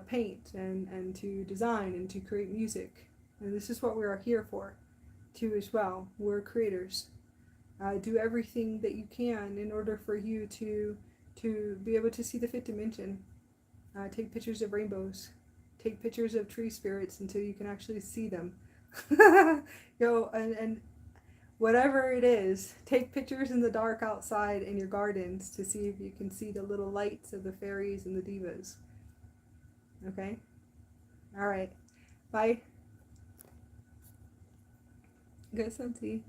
paint and to design and to create music. And this is what we are here for too as well. We're creators. Do everything that you can in order for you to be able to see the fifth dimension. Take pictures of rainbows. Take pictures of tree spirits until you can actually see them. And whatever it is, take pictures in the dark outside in your gardens to see if you can see the little lights of the fairies and the divas. Okay? Alright. Bye. Go Sunty.